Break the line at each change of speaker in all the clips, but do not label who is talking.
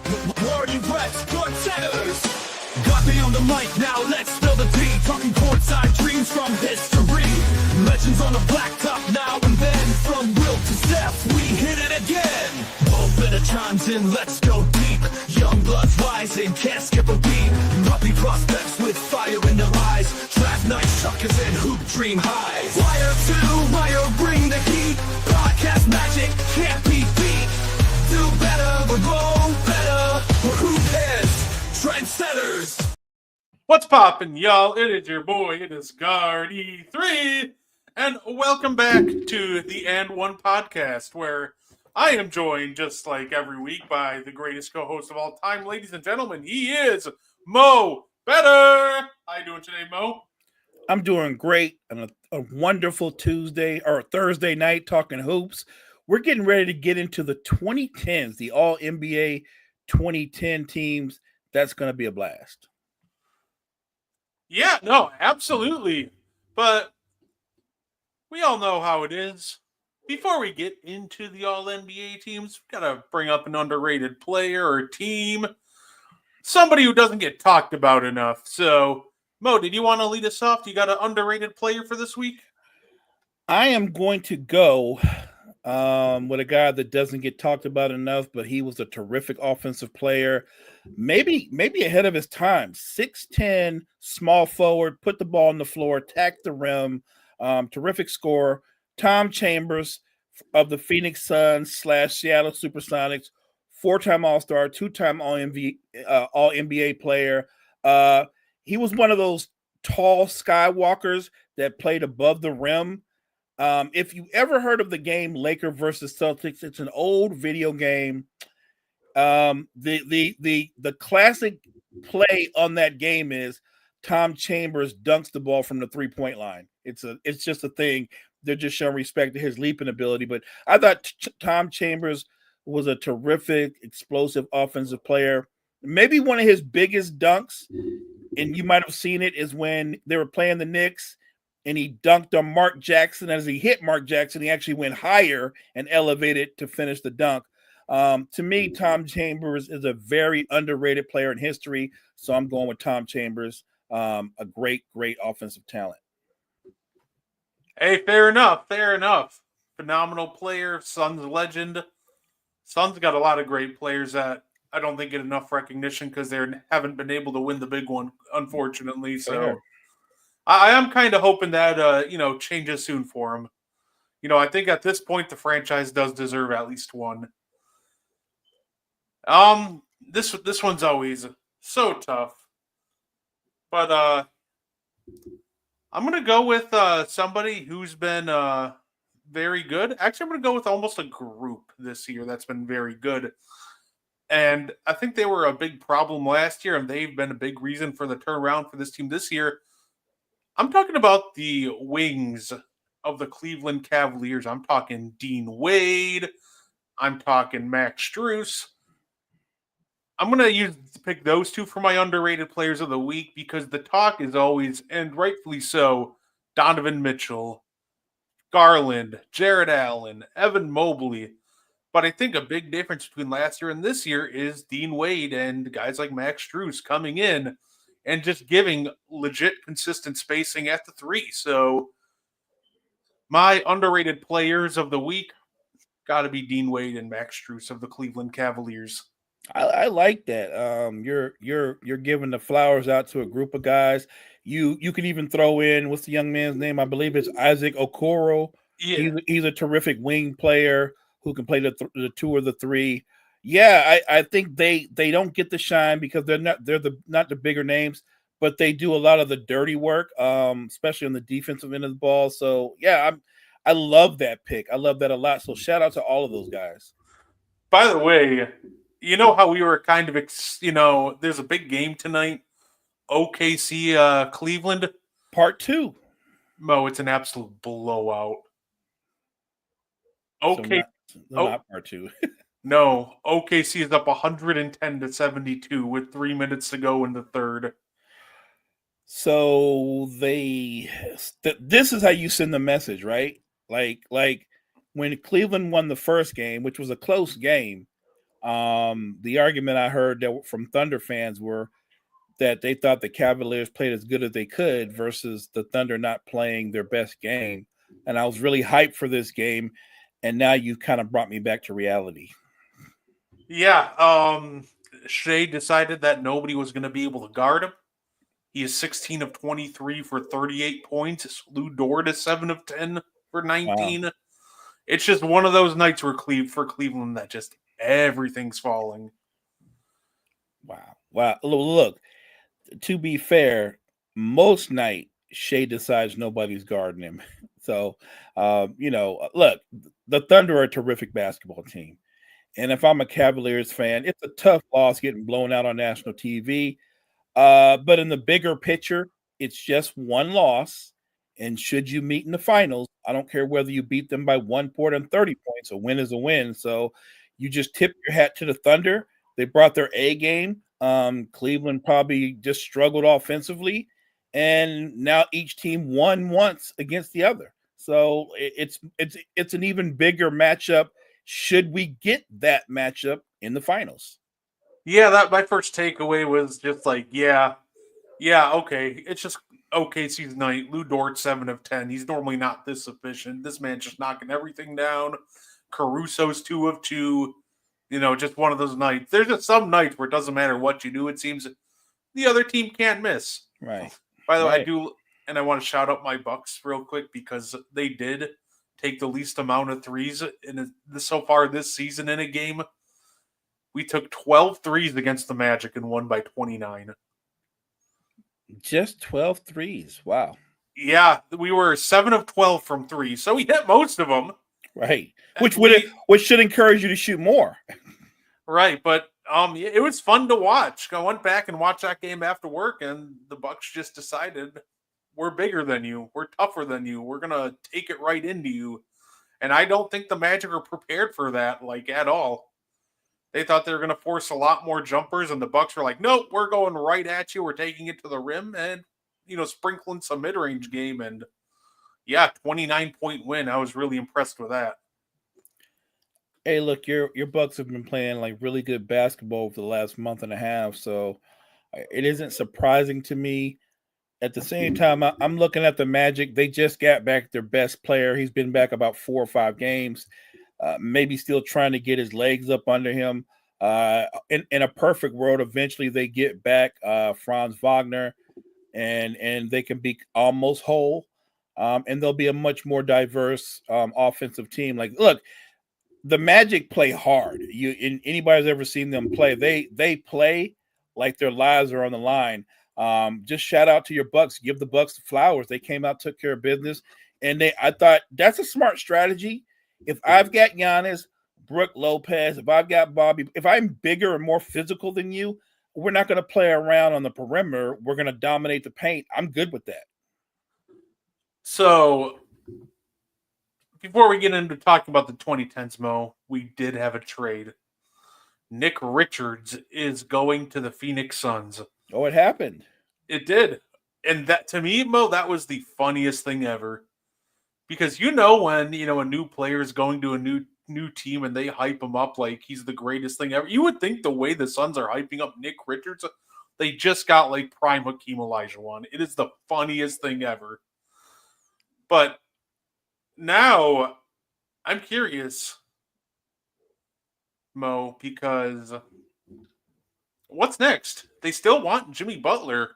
Warrior Reps, good setters. Got me on the mic now, let's spill the tea. Talking courtside dreams from history. Legends on the blacktop now and then. From Wilt to Steph, we hit it again. Better chimes in, let's go deep. Young bloods rising, can't skip a beat. Puppy prospects with fire in their eyes. Draft night suckers and hoop dream highs. Wire to wire, bring the heat. Podcast magic can't be beat. Do better, we're grow better. We're hoop heads, trendsetters.
What's poppin', y'all? It is your boy, it is Guard3, and welcome back to the And One podcast, where I am joined, just like every week, by the greatest co-host of all time, ladies and gentlemen. He is Mo Better. How you doing today, Mo?
I'm doing great on a wonderful Tuesday or Thursday night talking hoops. We're getting ready to get into the 2010s, the All-NBA 2010 teams. That's going to be a blast.
Yeah, no, absolutely. But we all know how it is. Before we get into the All-NBA teams, we got to bring up an underrated player or team. Somebody who doesn't get talked about enough. So, Mo, did you want to lead us off? You got an underrated player for this week?
I am going to go with a guy that doesn't get talked about enough, but he was a terrific offensive player. Maybe ahead of his time. 6'10", small forward, put the ball on the floor, attacked the rim, terrific scorer. Tom Chambers of the Phoenix Suns / Seattle Supersonics, 4-time All-Star, 2-time All-NBA player. He was one of those tall skywalkers that played above the rim. If you ever heard of the game Laker versus Celtics, it's an old video game. The classic play on that game is Tom Chambers dunks the ball from the 3-point line. It's just a thing. They're just showing respect to his leaping ability. But I thought Tom Chambers was a terrific, explosive offensive player. Maybe one of his biggest dunks, and you might have seen it, is when they were playing the Knicks and he dunked on Mark Jackson. As he hit Mark Jackson, he actually went higher and elevated to finish the dunk. To me, Tom Chambers is a very underrated player in history, so I'm going with Tom Chambers, a great offensive talent.
Hey, fair enough. Phenomenal player, Suns legend. Suns got a lot of great players that I don't think get enough recognition because they haven't been able to win the big one, unfortunately. So
Sure.
I am kind of hoping that changes soon for him. I think at this point the franchise does deserve at least one. This one's always so tough, but I'm gonna go with somebody who's been very good. Actually, I'm gonna go with almost a group this year that's been very good, and I think they were a big problem last year, and they've been a big reason for the turnaround for this team this year. I'm talking about the wings of the Cleveland Cavaliers. I'm talking Dean Wade. I'm talking Max Strus. I'm going to pick those two for my underrated players of the week because the talk is always, and rightfully so, Donovan Mitchell, Garland, Jared Allen, Evan Mobley. But I think a big difference between last year and this year is Dean Wade and guys like Max Strus coming in and just giving legit consistent spacing at the three. So my underrated players of the week got to be Dean Wade and Max Strus of the Cleveland Cavaliers.
I like that. You're giving the flowers out to a group of guys. You can even throw in, what's the young man's name? I believe it's Isaac Okoro.
Yeah.
He's a terrific wing player who can play the two or the three. Yeah, I think they don't get the shine because they're not the bigger names, but they do a lot of the dirty work, especially on the defensive end of the ball. So yeah, I love that pick. I love that a lot. So shout out to all of those guys.
By the way, you know how we were kind of, there's a big game tonight, OKC Cleveland.
Part 2.
Mo, it's an absolute blowout. Okay,
not part 2.
No, OKC is up 110-72 with 3 minutes to go in the third.
So this is how you send the message, right? Like when Cleveland won the first game, which was a close game, The argument I heard that from Thunder fans were that they thought the Cavaliers played as good as they could versus the Thunder not playing their best game. And I was really hyped for this game. And now you've kind of brought me back to reality.
Yeah, Shea decided that nobody was going to be able to guard him. He is 16 of 23 for 38 points. Lou Dort is 7 of 10 for 19. Wow. It's just one of those nights where for Cleveland that just everything's falling.
Wow. Look, to be fair, most night Shea decides nobody's guarding him. So, look, the Thunder are a terrific basketball team. And if I'm a Cavaliers fan, it's a tough loss getting blown out on national TV. But in the bigger picture, it's just one loss. And should you meet in the finals, I don't care whether you beat them by 1 point and 30 points. A win is a win. So you just tip your hat to the Thunder. They brought their A game. Cleveland probably just struggled offensively. And now each team won once against the other. So it's an even bigger matchup. Should we get that matchup in the finals?
Yeah, that my first takeaway was just like, yeah, okay. It's just OKC's night. Lou Dort 7 of 10. He's normally not this efficient. This man's just knocking everything down. Caruso's 2 of 2. Just one of those nights. There's just some nights where it doesn't matter what you do. It seems the other team can't miss.
Right.
By the way, I do, and I want to shout out my Bucks real quick because they did take the least amount of threes so far this season in a game. We took 12 threes against the Magic and won by 29.
Just 12 threes. Wow.
Yeah, we were 7 of 12 from 3, so we hit most of them.
Right. Which should encourage you to shoot more.
Right, but it was fun to watch. I went back and watched that game after work, and the Bucks just decided we're bigger than you. We're tougher than you. We're going to take it right into you. And I don't think the Magic are prepared for that, at all. They thought they were going to force a lot more jumpers, and the Bucks were like, nope, we're going right at you. We're taking it to the rim and, sprinkling some mid-range game. And, 29-point win. I was really impressed with that.
Hey, look, your Bucks have been playing, really good basketball for the last month and a half, so it isn't surprising to me. At the same time, I'm looking at the Magic. They just got back their best player. He's been back about 4 or 5 games, maybe still trying to get his legs up under him. In a perfect world, eventually they get back Franz Wagner, and they can be almost whole, and they'll be a much more diverse offensive team. Look, the Magic play hard. Anybody's ever seen them play, they play like their lives are on the line. Just shout out to your Bucks. Give the Bucks the flowers. They came out, took care of business, and I thought that's a smart strategy. If I've got Giannis, Brook Lopez, if I've got Bobby, if I'm bigger and more physical than you, we're not going to play around on the perimeter. We're going to dominate the paint. I'm good with that.
So, before we get into talking about the 2010s, Mo, we did have a trade. Nick Richards is going to the Phoenix Suns.
Oh, it happened.
It did. And that, to me, Mo, that was the funniest thing ever. Because when, a new player is going to a new team and they hype him up like he's the greatest thing ever, you would think the way the Suns are hyping up Nick Richards, they just got prime Hakeem Olajuwon. It is the funniest thing ever. But now I'm curious, Mo, because what's next? They still want Jimmy Butler.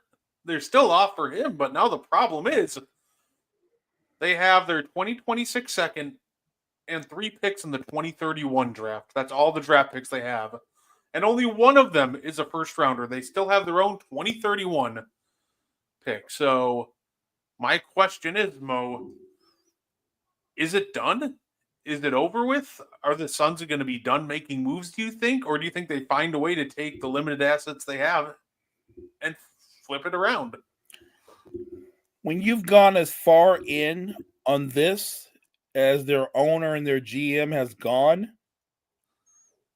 They're still off for him, but now the problem is they have their 2026 second and 3 picks in the 2031 draft. That's all the draft picks they have. And only one of them is a first rounder. They still have their own 2031 pick. So my question is, Mo, is it done? Is it over with? Are the Suns going to be done making moves, do you think? Or do you think they find a way to take the limited assets they have and flip it around?
When you've gone as far in on this as their owner and their GM has gone,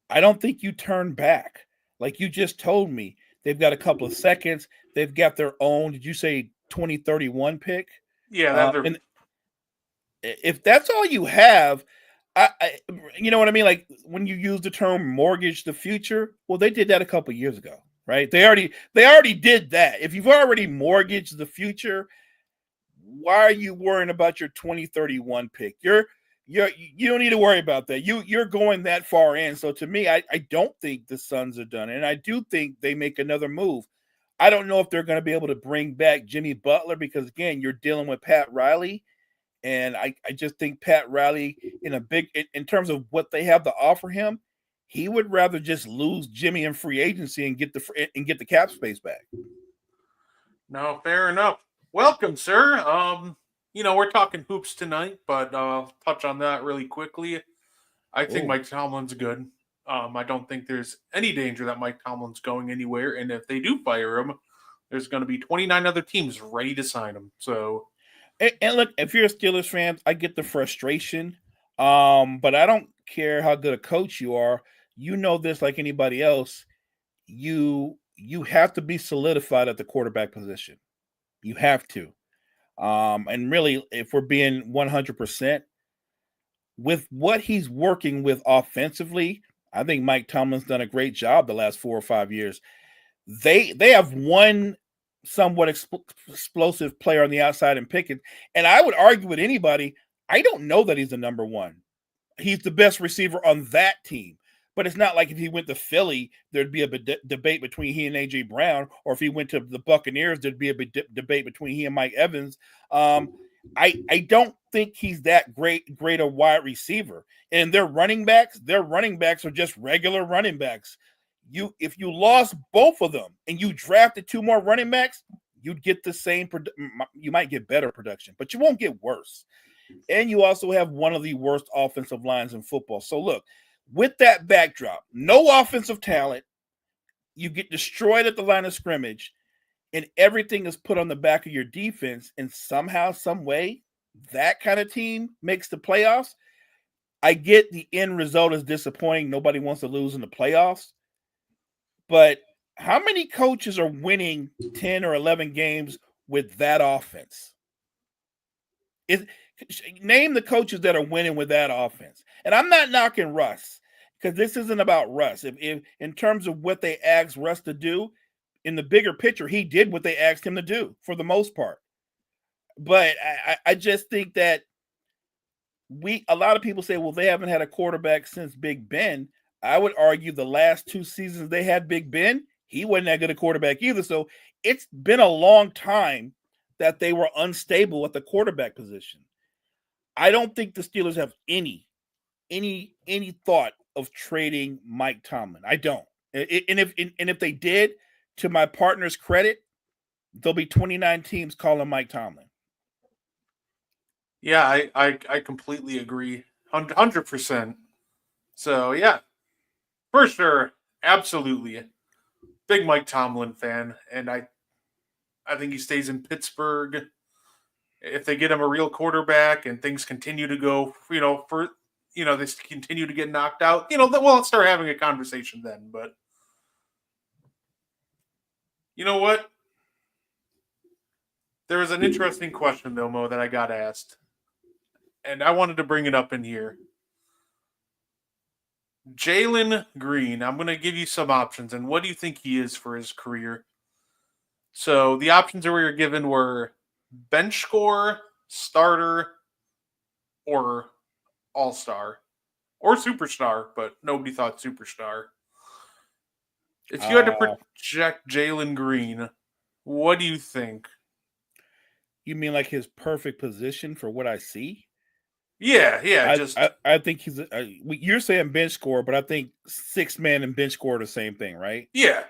I don't think you turn back. Like you just told me, they've got a couple of seconds. They've got their own, did you say 2031 pick?
Yeah.
And if that's all you have, You know what I mean? Like when you use the term mortgage the future, well, they did that a couple years ago, right? They already did that. If you've already mortgaged the future, why are you worrying about your 2031 pick? You don't need to worry about that. You're going that far in. So to me, I don't think the Suns are done. And I do think they make another move. I don't know if they're going to be able to bring back Jimmy Butler because again, you're dealing with Pat Riley. And I just think Pat Riley in terms of what they have to offer him, he would rather just lose Jimmy in free agency and get the cap space back.
No, fair enough. Welcome, sir. We're talking hoops tonight, but I'll touch on that really quickly. I think
Ooh.
Mike Tomlin's good. I don't think there's any danger that Mike Tomlin's going anywhere, and if they do fire him, there's going to be 29 other teams ready to sign him. So,
and look, if you're a Steelers fan, I get the frustration, but I don't care how good a coach you are. You know this like anybody else. You have to be solidified at the quarterback position. You have to. And really, if we're being 100%, with what he's working with offensively, I think Mike Tomlin's done a great job the last 4 or 5 years. They have one somewhat explosive player on the outside in Pickett, and I would argue with anybody, I don't know that he's the number one. He's the best receiver on that team. But it's not like if he went to Philly, there'd be a debate between he and A.J. Brown, or if he went to the Buccaneers, there'd be a debate between he and Mike Evans. I don't think he's that great a wide receiver. And their running backs are just regular running backs. If you lost both of them and you drafted 2 more running backs, you'd get the same. You might get better production, but you won't get worse. And you also have one of the worst offensive lines in football. So look. With that backdrop, no offensive talent, you get destroyed at the line of scrimmage, and everything is put on the back of your defense, and somehow, some way, that kind of team makes the playoffs. I get the end result is disappointing. Nobody wants to lose in the playoffs. But how many coaches are winning 10 or 11 games with that offense? Name the coaches that are winning with that offense. And I'm not knocking Russ because this isn't about Russ. If in terms of what they asked Russ to do, in the bigger picture, he did what they asked him to do for the most part. But I just think that a lot of people say, well, they haven't had a quarterback since Big Ben. I would argue the last 2 seasons they had Big Ben, he wasn't that good a quarterback either. So it's been a long time that they were unstable at the quarterback position. I don't think the Steelers have any thought of trading Mike Tomlin. I don't. And if they did, to my partner's credit, there'll be 29 teams calling Mike Tomlin.
Yeah, I completely agree. 100%. So, yeah, for sure. Absolutely. Big Mike Tomlin fan. And I think he stays in Pittsburgh. If they get him a real quarterback and things continue to go, they continue to get knocked out, we'll start having a conversation then. But you know what? There was an interesting question, though, Mo, that I got asked. And I wanted to bring it up in here. Jalen Green, I'm going to give you some options. And what do you think he is for his career? So the options that we were given were bench score, starter, or all-star, or superstar, but nobody thought superstar. If you had to project Jalen Green, what do you think?
You mean like his perfect position for what I see?
Yeah.
I think he's. You're saying bench score, but I think 6-man and bench score are the same thing, right?
Yeah.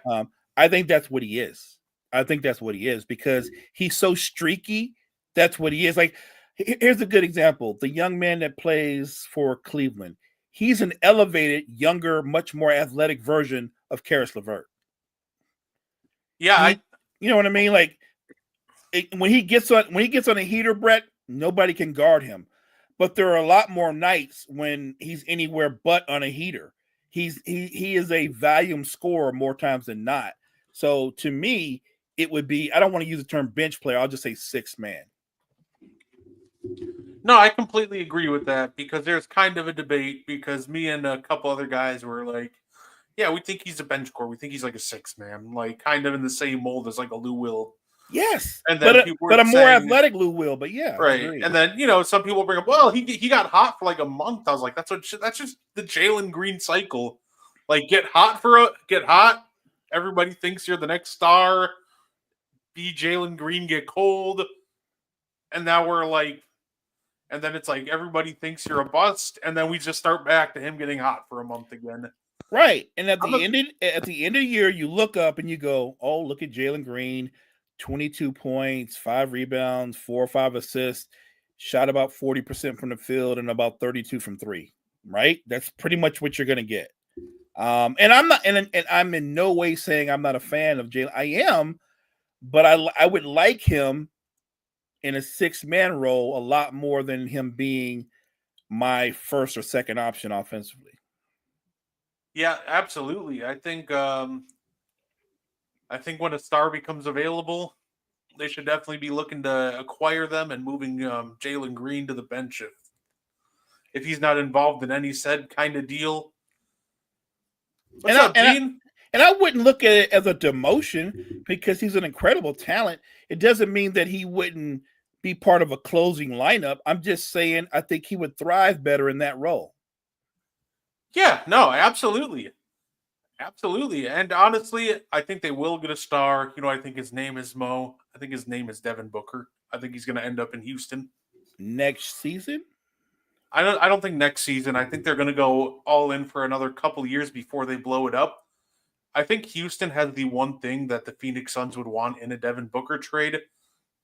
I think that's what he is. I think that's what he is because he's so streaky. That's what he is. Like, here's a good example. The young man that plays for Cleveland. He's an elevated, younger, much more athletic version of Karis LeVert.
Yeah,
you know what I mean? Like when he gets on a heater, Brett, nobody can guard him. But there are a lot more nights when he's anywhere but on a heater. He is a volume scorer more times than not. So to me, it would be, I don't want to use the term bench player. I'll just say 6-man.
No, I completely agree with that because there's kind of a debate because me and a couple other guys were like, yeah, we think he's a bench core. We think he's like a six man, like kind of in the same mold as like a Lou Will.
Yes,
And
but
then people
but
were
a more
saying,
athletic Lou Will. But yeah,
right.
agreed.
And then, some people bring up, well, he got hot for like a month. I was like, that's just the Jalen Green cycle. Like get hot. Everybody thinks you're the next star. Be Jalen Green, get cold. And now we're like, and then it's like everybody thinks you're a bust, and then we just start back to him getting hot for a month again.
Right, and at the end of the year, you look up and you go, "Oh, look at Jalen Green, 22 points, 5 rebounds, 4 or 5 assists, shot about 40% from the field, and about 32 from three." Right, that's pretty much what you're going to get. And I'm not, and I'm in no way saying I'm not a fan of Jalen. I am, but I would like him in a 6-man role a lot more than him being my first or second option offensively.
Yeah, absolutely. I think when a star becomes available, they should definitely be looking to acquire them and moving Jalen Green to the bench if he's not involved in any said kind of deal. What's up, Gene?
And I wouldn't look at it as a demotion because he's an incredible talent. It doesn't mean that he wouldn't be part of a closing lineup. I'm just saying I think he would thrive better in that role.
Yeah, no, absolutely. Absolutely. And honestly, I think they will get a star. I think his name is Mo. I think his name is Devin Booker. I think he's going to end up in Houston
next season.
I don't think next season. I think they're going to go all in for another couple years before they blow it up. I think Houston has the one thing that the Phoenix Suns would want in a Devin Booker trade.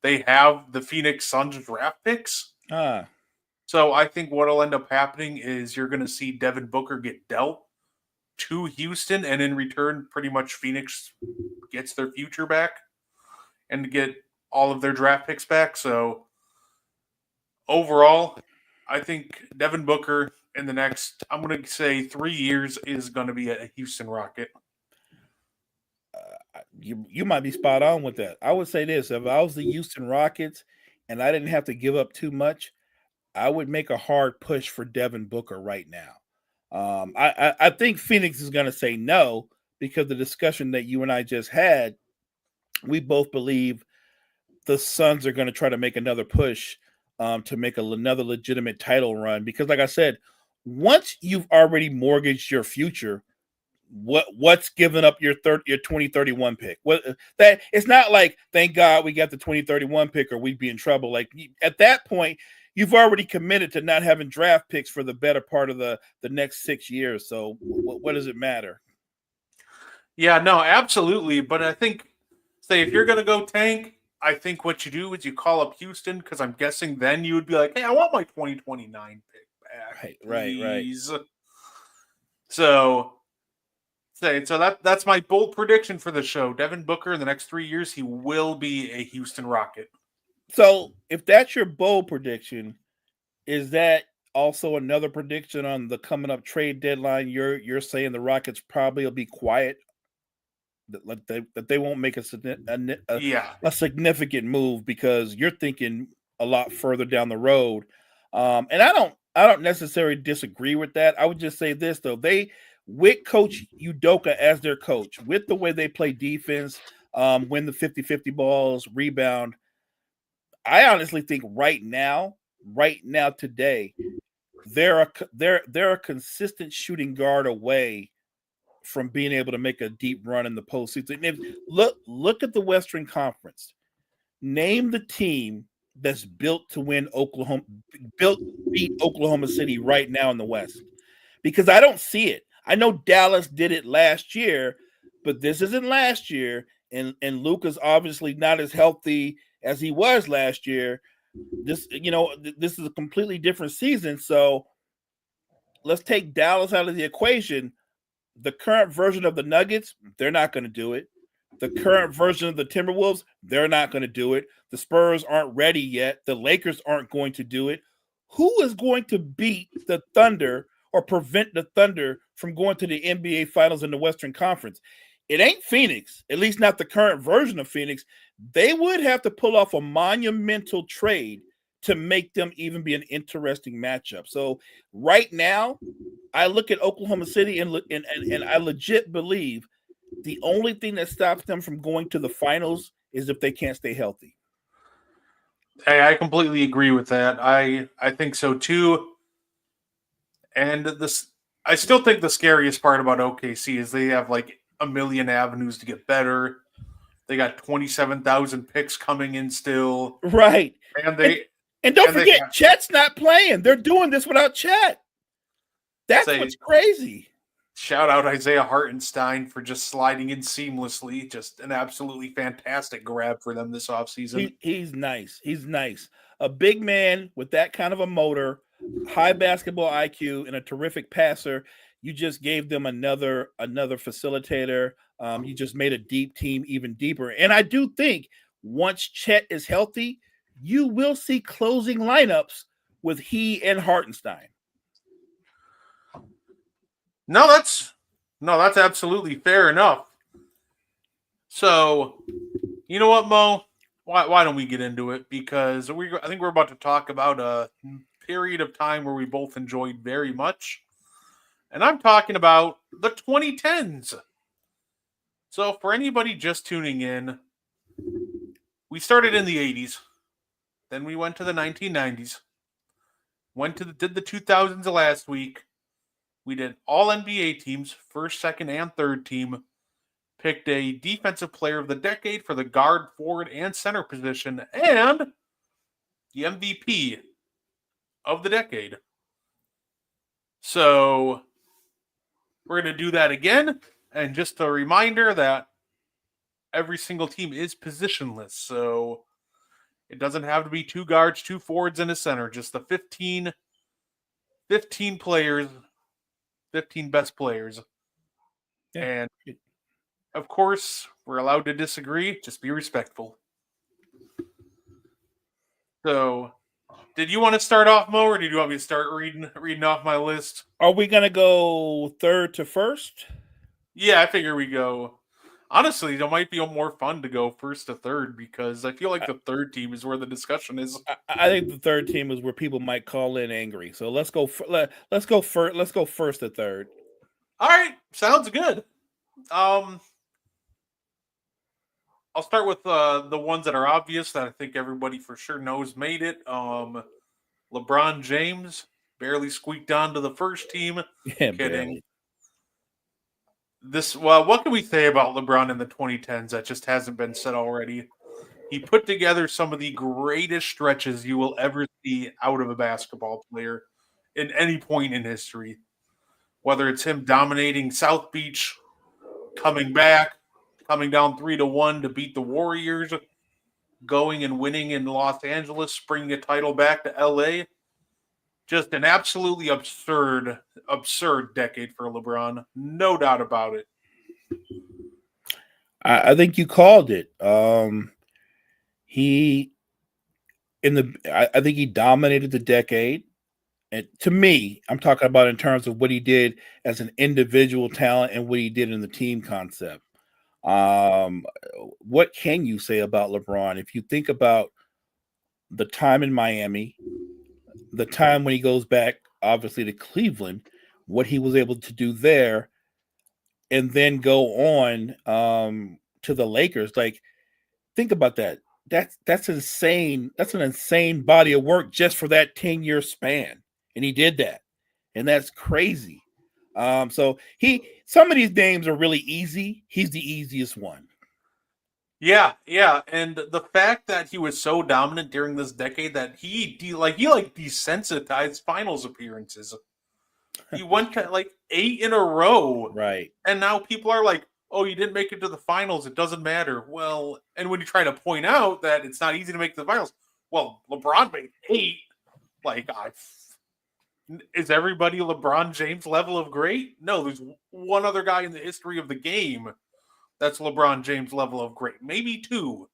They have the Phoenix Suns draft picks. So I think what will end up happening is you're going to see Devin Booker get dealt to Houston, and in return, pretty much Phoenix gets their future back and get all of their draft picks back. So overall, I think Devin Booker in the next, I'm going to say 3 years, is going to be a Houston Rocket.
You might be spot on with that. I would say this: if I was the Houston Rockets and I didn't have to give up too much, I would make a hard push for Devin Booker right now. I think Phoenix is going to say no because the discussion that you and I just had, we both believe the Suns are going to try to make another push to make another legitimate title run. Because, like I said, once you've already mortgaged your future, what's giving up your 2031 pick? That it's not like, thank God we got the 2031 pick or we'd be in trouble. Like at that point, you've already committed to not having draft picks for the better part of the next 6 years. So what does it matter?
Yeah, no, absolutely. But I think, say, if you're going to go tank, I think what you do is you call up Houston, because I'm guessing then you would be like, hey, I want my 2029 pick back.
Right.
So that's my bold prediction for the show. Devin Booker, in the next 3 years, he will be a Houston Rocket.
So if that's your bold prediction, is that also another prediction on the coming up trade deadline? You're saying the Rockets probably will be quiet, that they won't make a significant move because you're thinking a lot further down the road. And I don't necessarily disagree with that. I would just say this though: with Coach Udoka as their coach, with the way they play defense, win the 50-50 balls, rebound, I honestly think right now today, they're a consistent shooting guard away from being able to make a deep run in the postseason. And look at the Western Conference. Name the team that's built to beat Oklahoma City right now in the West, because I don't see it. I know Dallas did it last year, but this isn't last year, and Luka's obviously not as healthy as he was last year. This is a completely different season. So let's take Dallas out of the equation. The current version of the Nuggets, they're not going to do it. The current version of the Timberwolves, they're not going to do it. The Spurs aren't ready yet. The Lakers aren't going to do it. Who is going to beat the Thunder or prevent the Thunder from going to the NBA Finals in the Western Conference? It ain't Phoenix, at least not the current version of Phoenix. They would have to pull off a monumental trade to make them even be an interesting matchup. So right now, I look at Oklahoma City and I legit believe the only thing that stops them from going to the finals is if they can't stay healthy.
Hey, I completely agree with that. I think so too. And this, I still think the scariest part about OKC is they have like a million avenues to get better. They got 27,000 picks coming in still,
Right.
and they
And don't
and they
forget, Chet's not playing. They're doing this without Chet. That's
Say-
what's crazy.
shout out Isaiah Hartenstein for just sliding in seamlessly. Just an absolutely fantastic grab for them this offseason.
He's nice. He's nice. A big man with that kind of a motor, high basketball IQ, and a terrific passer. You just gave them another facilitator. You just made a deep team even deeper. And I do think once Chet is healthy, you will see closing lineups with he and Hartenstein.
No, that's absolutely fair enough. So, you know what, Mo? Why don't we get into it? Because I think we're about to talk about a period of time where we both enjoyed very much. And I'm talking about the 2010s. So, for anybody just tuning in, we started in the 80s. Then we went to the 1990s. Did the 2000s last week. We did all NBA teams, first, second, and third team. Picked a defensive player of the decade for the guard, forward, and center position, and the MVP of the decade. So we're going to do that again. And just a reminder that every single team is positionless. So it doesn't have to be 2 guards, 2 forwards, and a center. Just the 15 players, 15 best players.
Yeah.
And of course, we're allowed to disagree. Just be respectful. So, did you want to start off, Mo, or did you want me to start reading off my list?
Are we going to go third to first?
Yeah, I figure we go. Honestly, it might be more fun to go first to third because I feel like the third team is where the discussion is.
I think the third team is where people might call in angry. So let's go first. Let's go first to third.
All right, sounds good. I'll start with the ones that are obvious that I think everybody for sure knows made it. LeBron James barely squeaked onto the first team.
Yeah,
Kidding.
barely.
What can we say about LeBron in the 2010s that just hasn't been said already? He put together some of the greatest stretches you will ever see out of a basketball player in any point in history. Whether it's him dominating South Beach, coming back, coming down 3-1 to beat the Warriors, going and winning in Los Angeles, bringing a title back to LA. Just an absolutely absurd decade for LeBron. No doubt about it.
I think you called it. I think he dominated the decade. And to me, I'm talking about in terms of what he did as an individual talent and what he did in the team concept. What can you say about LeBron? If you think about the time in Miami, the time when he goes back, obviously, to Cleveland, what he was able to do there, and then go on to the Lakers. Like, think about that. That's insane. That's an insane body of work just for that 10-year span. And he did that. And that's crazy. So some of these names are really easy. He's the easiest one.
Yeah. And the fact that he was so dominant during this decade that he desensitized finals appearances. He went to like 8 in a row.
Right.
And now people are like, oh, you didn't make it to the finals. It doesn't matter. Well, and when you try to point out that it's not easy to make the finals, well, LeBron made 8. Like, is everybody LeBron James level of great? No, there's one other guy in the history of the game that's LeBron James level of great. Maybe 2.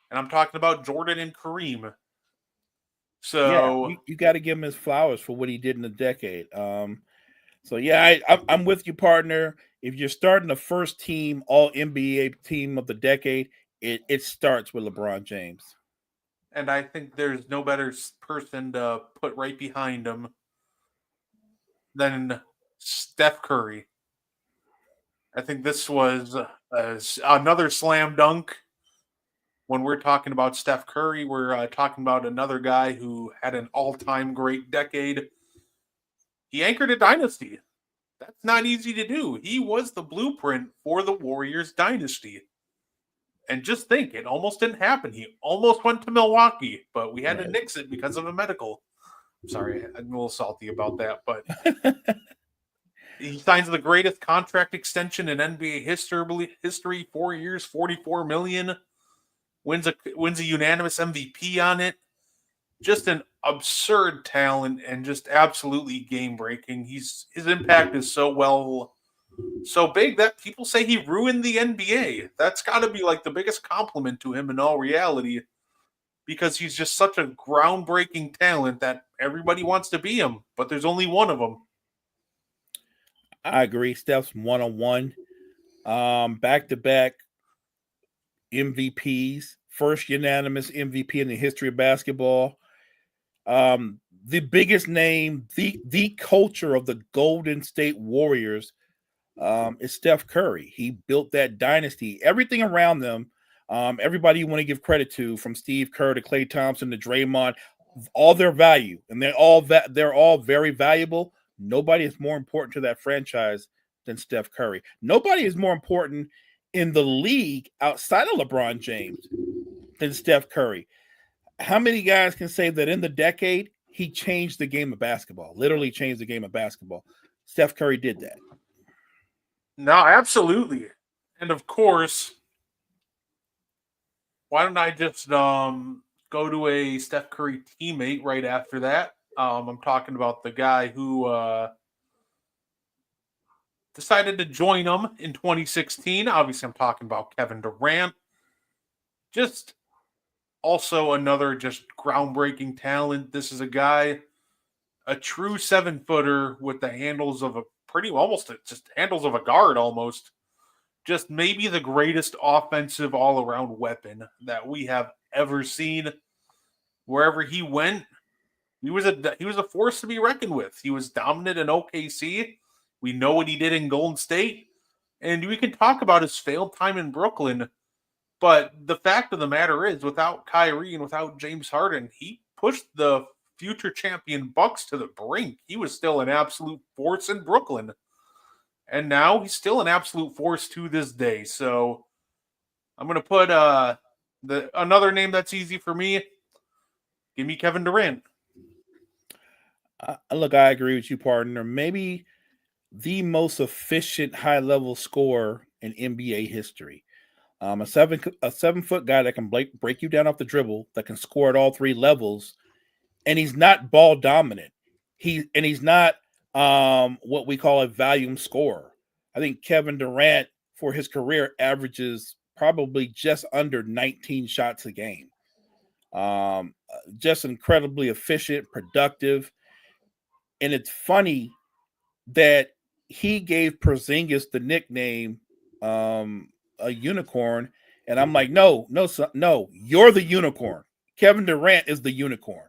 And I'm talking about Jordan and Kareem. So
yeah, you got to give him his flowers for what he did in the decade. So yeah, I'm with you, partner. If you're starting the first team All NBA team of the decade, it starts with LeBron James.
And I think there's no better person to put right behind him than Steph Curry. I think this was another slam dunk. When we're talking about Steph Curry, we're talking about another guy who had an all time great decade. He anchored a dynasty. That's not easy to do. He was the blueprint for the Warriors dynasty. And just think, it almost didn't happen. He almost went to Milwaukee, but we had to nix it because of a medical. Sorry, I'm a little salty about that, but he signs the greatest contract extension in NBA history, 4 years, 44 million. Wins a unanimous MVP on it. Just an absurd talent and just absolutely game breaking. His impact is so big that people say he ruined the NBA. That's got to be like the biggest compliment to him in all reality, because he's just such a groundbreaking talent that everybody wants to be him, but there's only one of them.
I agree. Steph's 1-on-1. Back-to-back MVPs, first unanimous MVP in the history of basketball. The biggest name, the culture of the Golden State Warriors is Steph Curry. He built that dynasty. Everything around them, everybody you want to give credit to, from Steve Kerr to Klay Thompson to Draymond, all their value, and they're all very valuable. Nobody is more important to that franchise than Steph Curry. Nobody is more important in the league outside of LeBron James than Steph Curry. How many guys can say that in the decade he changed the game of basketball? Literally changed the game of basketball. Steph Curry did that.
No, absolutely. And of course, why don't I just go to a Steph Curry teammate right after that? I'm talking about the guy who decided to join him in 2016. Obviously, I'm talking about Kevin Durant. Just also another just groundbreaking talent. This is a guy, a true 7-footer with the handles of a almost just handles of a guard almost. Just maybe the greatest offensive all-around weapon that we have ever seen. Wherever he went, he was a force to be reckoned with. He was dominant in OKC. We know what he did in Golden State, and we can talk about his failed time in Brooklyn. But the fact of the matter is, without Kyrie and without James Harden, he pushed the future champion Bucks to the brink. He was still an absolute force in Brooklyn. And now he's still an absolute force to this day. So I'm going to put another name that's easy for me. Give me Kevin Durant.
Look, I agree with you, partner. Maybe the most efficient high-level scorer in NBA history. A 7-foot guy that can break you down off the dribble, that can score at all three levels, and he's not ball dominant. He's not what we call a volume scorer. I think Kevin Durant, for his career, averages probably just under 19 shots a game. Just incredibly efficient, productive. And it's funny that he gave Porzingis the nickname a unicorn, and I'm like, no, you're the unicorn. Kevin Durant is the unicorn.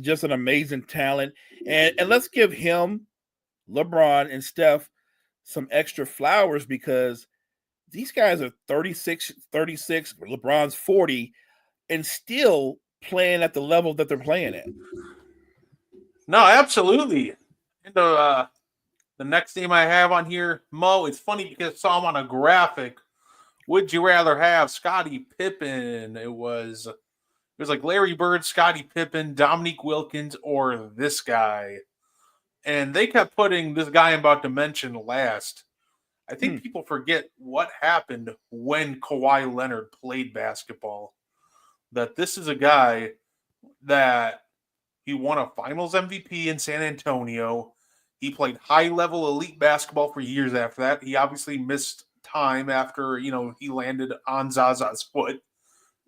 Just an amazing talent, and let's give him, LeBron and Steph, some extra flowers, because these guys are 36, LeBron's 40, and still playing at the level that they're playing at.
No, absolutely. And the next name I have on here, Mo, it's funny because I saw him on a graphic. Would you rather have Scottie Pippen? It was like Larry Bird, Scottie Pippen, Dominique Wilkins, or this guy. And they kept putting this guy I'm about to mention last. I think people forget what happened when Kawhi Leonard played basketball. That this is a guy that he won a finals MVP in San Antonio. He played high-level elite basketball for years after that. He obviously missed time after, he landed on Zaza's foot.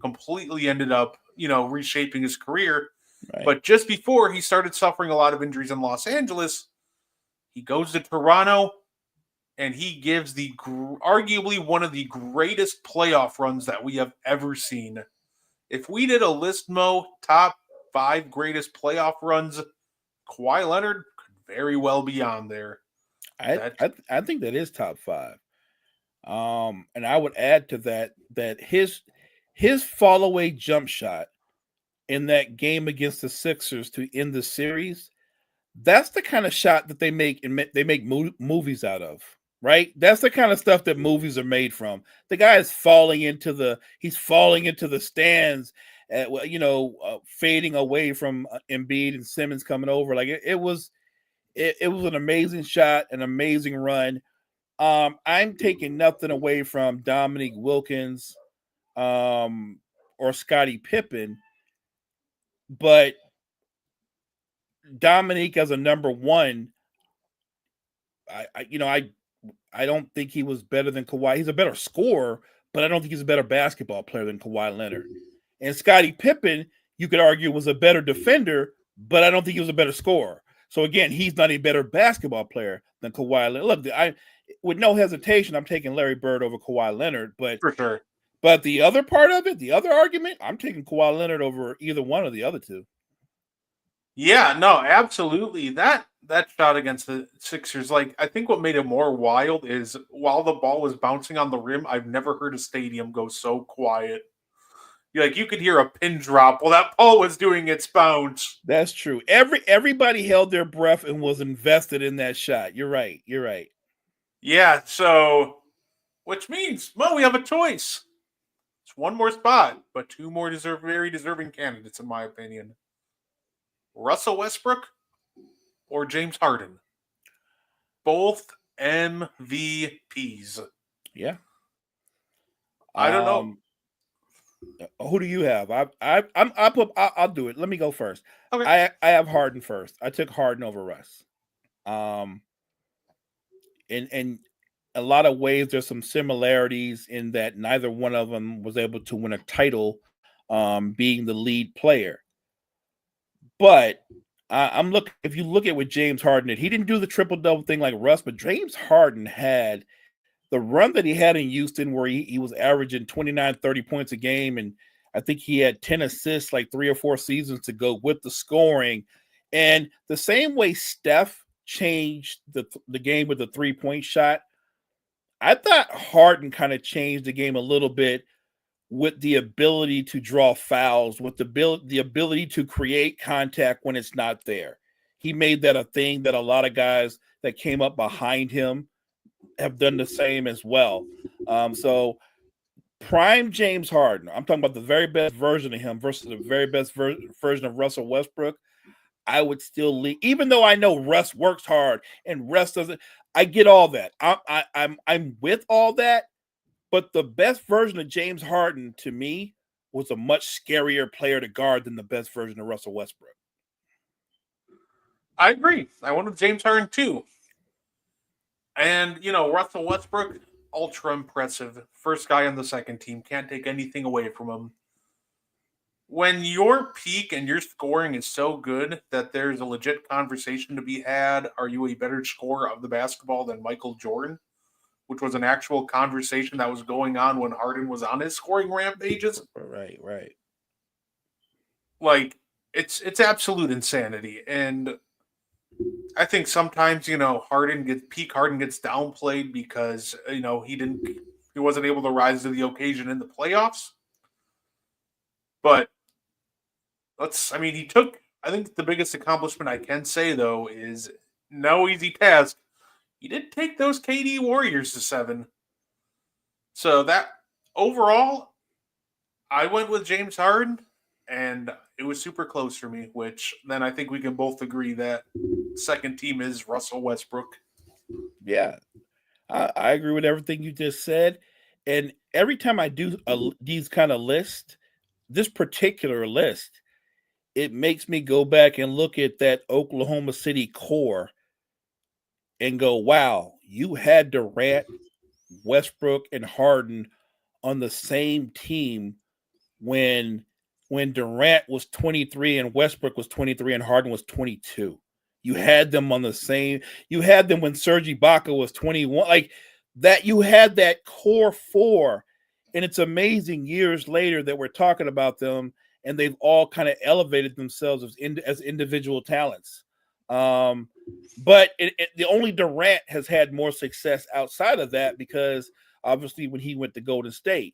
Completely ended up, reshaping his career. Right. But just before he started suffering a lot of injuries in Los Angeles, he goes to Toronto, and he gives arguably one of the greatest playoff runs that we have ever seen. if we did a list, Mo, top 5 greatest playoff runs, Kawhi Leonard could very well be on there.
I think that is top 5. And I would add to that his fall away jump shot in that game against the Sixers to end the series, that's the kind of shot that they make movies out of, right? That's the kind of stuff that movies are made from. The guy is falling into the stands, fading away from Embiid and Simmons coming over. Like it was an amazing shot, an amazing run. I'm taking nothing away from Dominique Wilkins or Scottie Pippen, but Dominique as a number one, I don't think he was better than Kawhi. He's a better scorer, but I don't think he's a better basketball player than Kawhi Leonard. And Scottie Pippen, you could argue, was a better defender, but I don't think he was a better scorer. So again, he's not a better basketball player than Kawhi Leonard. Look, with no hesitation, I'm taking Larry Bird over Kawhi Leonard, but
for sure.
But the other part of it, the other argument, I'm taking Kawhi Leonard over either one of the other two.
Yeah, no, absolutely. That shot against the Sixers, like, I think what made it more wild is while the ball was bouncing on the rim, I've never heard a stadium go so quiet. You could hear a pin drop while that ball was doing its bounce.
That's true. Everybody held their breath and was invested in that shot. You're right.
Yeah, so which means, well, we have a choice. It's one more spot, but two more very deserving candidates, in my opinion. Russell Westbrook or James Harden. Both MVPs.
Yeah.
I don't know.
Who do you have? I'll do it. Let me go first.
Okay.
I have Harden first. I took Harden over Russ. In a lot of ways, there's some similarities in that neither one of them was able to win a title, being the lead player. But I'm looking. If you look at what James Harden did, he didn't do the triple-double thing like Russ, but James Harden had the run that he had in Houston where he was averaging 29, 30 points a game, and I think he had 10 assists like 3 or 4 seasons to go with the scoring. And the same way Steph changed the game with the three-point shot, I thought Harden kind of changed the game a little bit with the ability to draw fouls, with the ability to create contact when it's not there. He made that a thing that a lot of guys that came up behind him have done the same as well. So prime James Harden, I'm talking about the very best version of him versus the very best version of Russell Westbrook. I would still leave, even though I know Russ works hard and Russ doesn't. I get all that. I'm with all that, but the best version of James Harden to me was a much scarier player to guard than the best version of Russell Westbrook.
I agree. I wanted James Harden too. And, Russell Westbrook, ultra impressive. First guy on the second team. Can't take anything away from him. When your peak and your scoring is so good that there's a legit conversation to be had, are you a better scorer of the basketball than Michael Jordan? Which was an actual conversation that was going on when Harden was on his scoring rampages.
Right.
Like, it's absolute insanity. And I think sometimes, Harden gets downplayed because, he wasn't able to rise to the occasion in the playoffs. But I think the biggest accomplishment I can say, though, is no easy task. He did take those KD Warriors to 7. So that overall, I went with James Harden, and it was super close for me, which then I think we can both agree that second team is Russell Westbrook.
Yeah, I agree with everything you just said. And every time I do these kind of lists, this particular list, it makes me go back and look at that Oklahoma City core and go, wow, you had Durant, Westbrook, and Harden on the same team when Durant was 23 and Westbrook was 23 and Harden was 22. You had them on the same. You had them when Serge Ibaka was 21. Like that, you had that core four. And it's amazing years later that we're talking about them, and they've all kind of elevated themselves as individual talents. But the only Durant has had more success outside of that, because obviously when he went to Golden State.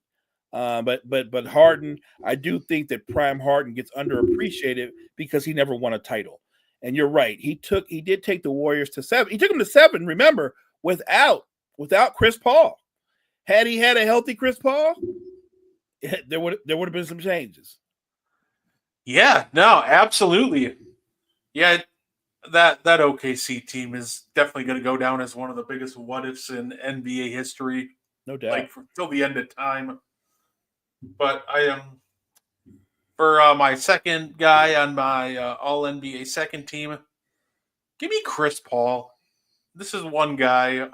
But Harden, I do think that Prime Harden gets underappreciated because he never won a title. And you're right, he did take the Warriors to 7. He took them to 7. Remember, without Chris Paul. Had he had a healthy Chris Paul, there would have been some changes.
Yeah, no, absolutely. Yeah, that OKC team is definitely going to go down as one of the biggest what ifs in NBA history.
No doubt.
Like till the end of time. But I am for my second guy on my All NBA second team. Give me Chris Paul. This is one guy.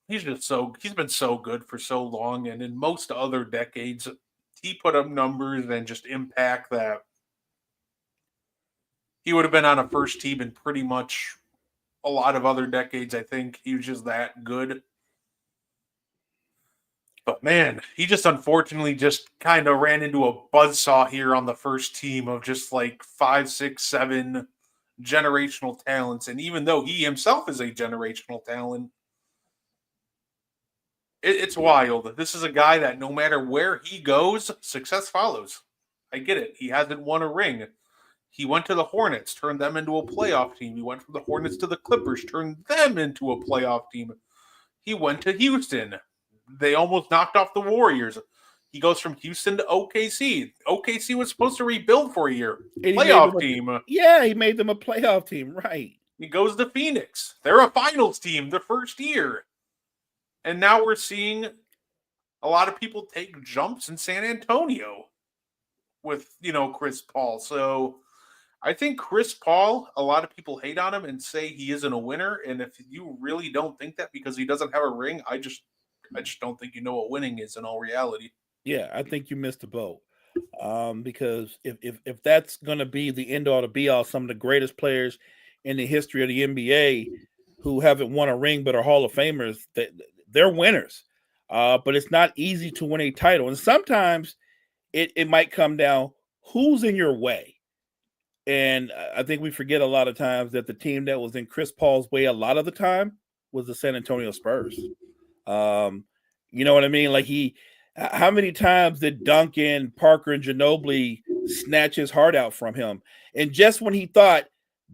He's been so good for so long, and in most other decades, he put up numbers and just impact that he would have been on a first team in pretty much a lot of other decades. I think he was just that good. But man, he just unfortunately just kind of ran into a buzzsaw here on the first team of just like 5, 6, 7 generational talents. And even though he himself is a generational talent, it's wild. This is a guy that no matter where he goes, success follows. I get it. He hasn't won a ring. He went to the Hornets, turned them into a playoff team. He went from the Hornets to the Clippers, turned them into a playoff team. He went to Houston. They almost knocked off the Warriors. He goes from Houston to OKC. OKC was supposed to rebuild for a year. Playoff team.
Yeah, he made them a playoff team, right.
He goes to Phoenix. They're a finals team the first year. And now we're seeing a lot of people take jumps in San Antonio with, Chris Paul. So I think Chris Paul, a lot of people hate on him and say he isn't a winner. And if you really don't think that because he doesn't have a ring, I just don't think you know what winning is in all reality.
Yeah, I think you missed the boat. Because if that's going to be the end all to be all, some of the greatest players in the history of the NBA who haven't won a ring but are Hall of Famers, they're winners. But it's not easy to win a title. And sometimes it might come down who's in your way. And I think we forget a lot of times that the team that was in Chris Paul's way a lot of the time was the San Antonio Spurs. You know what I mean? Like how many times did Duncan, Parker, and Ginobili snatch his heart out from him? And just when he thought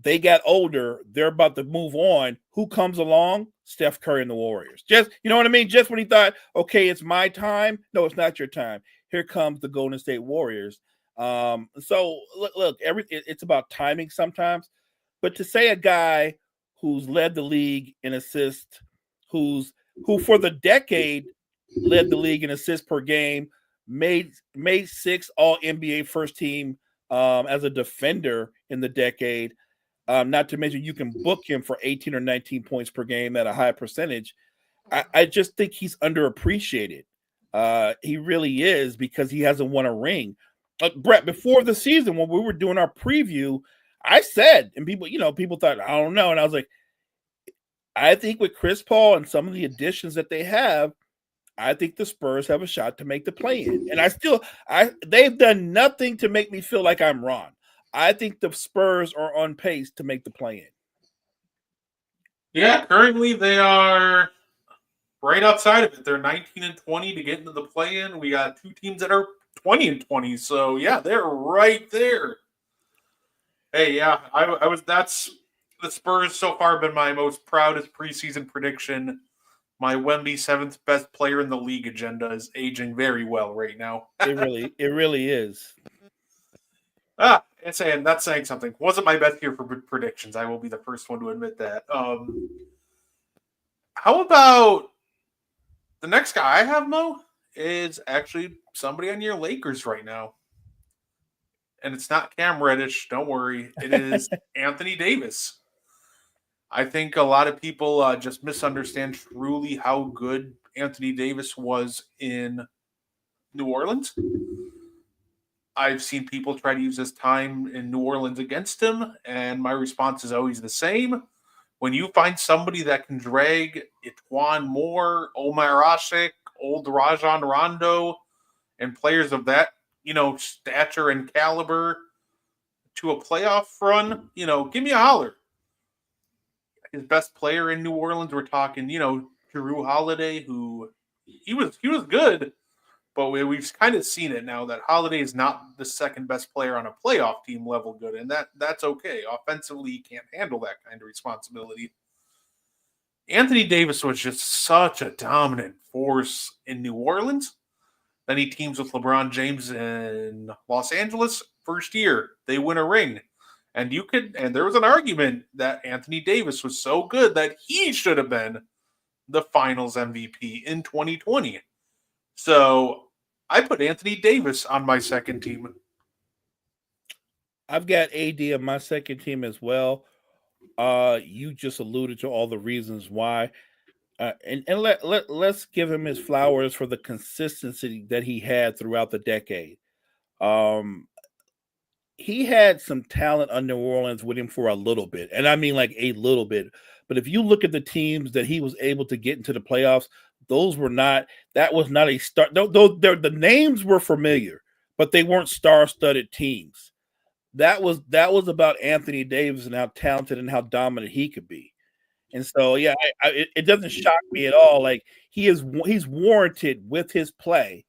they got older, they're about to move on, who comes along? Steph Curry and the Warriors. Just, you know what I mean? Just when he thought, okay, it's my time. No, it's not your time. Here comes the Golden State Warriors. So look, it's about timing sometimes. But to say a guy who's led the league in assists, who for the decade led the league in assists per game, made 6 All NBA first team as a defender in the decade. Not to mention you can book him for 18 or 19 points per game at a high percentage. I just think he's underappreciated. He really is, because he hasn't won a ring. Brett, before the season, when we were doing our preview, I said, and people thought, I don't know. And I was like, I think with Chris Paul and some of the additions that they have, I think the Spurs have a shot to make the play-in. And they've done nothing to make me feel like I'm wrong. I think the Spurs are on pace to make the play-in.
Yeah, currently they are right outside of it. They're 19-20 to get into the play-in. We got 2 teams that are 20-20. So yeah, they're right there. Hey, yeah, that's the Spurs so far been my most proudest preseason prediction. My Wemby 7th best player in the league agenda is aging very well right now.
It really is.
That's saying something. Wasn't my best year for predictions. I will be the first one to admit that. How about the next guy I have, Mo, is actually somebody on your Lakers right now. And it's not Cam Reddish. Don't worry. It is Anthony Davis. I think a lot of people just misunderstand truly how good Anthony Davis was in New Orleans. I've seen people try to use his time in New Orleans against him, and my response is always the same. When you find somebody that can drag Etuan Moore, Omar Asik, old Rajon Rondo and players of that, stature and caliber to a playoff run, give me a holler. His best player in New Orleans, we're talking, Jrue Holiday, who he was good, but we've kind of seen it now that Holiday is not the second best player on a playoff team level good, and that's okay. Offensively, he can't handle that kind of responsibility. Anthony Davis was just such a dominant force in New Orleans. Then he teams with LeBron James in Los Angeles. First year, they win a ring. And there was an argument that Anthony Davis was so good that he should have been the finals MVP in 2020. So I put Anthony Davis on my second team.
I've got AD on my second team as well. You just alluded to all the reasons why. And let's give him his flowers for the consistency that he had throughout the decade. He had some talent on New Orleans with him for a little bit, and I mean like a little bit. But if you look at the teams that he was able to get into the playoffs, that was not a start. The names were familiar, but they weren't star-studded teams. That was about Anthony Davis and how talented and how dominant he could be. And so, yeah, it doesn't shock me at all. Like he's warranted with his play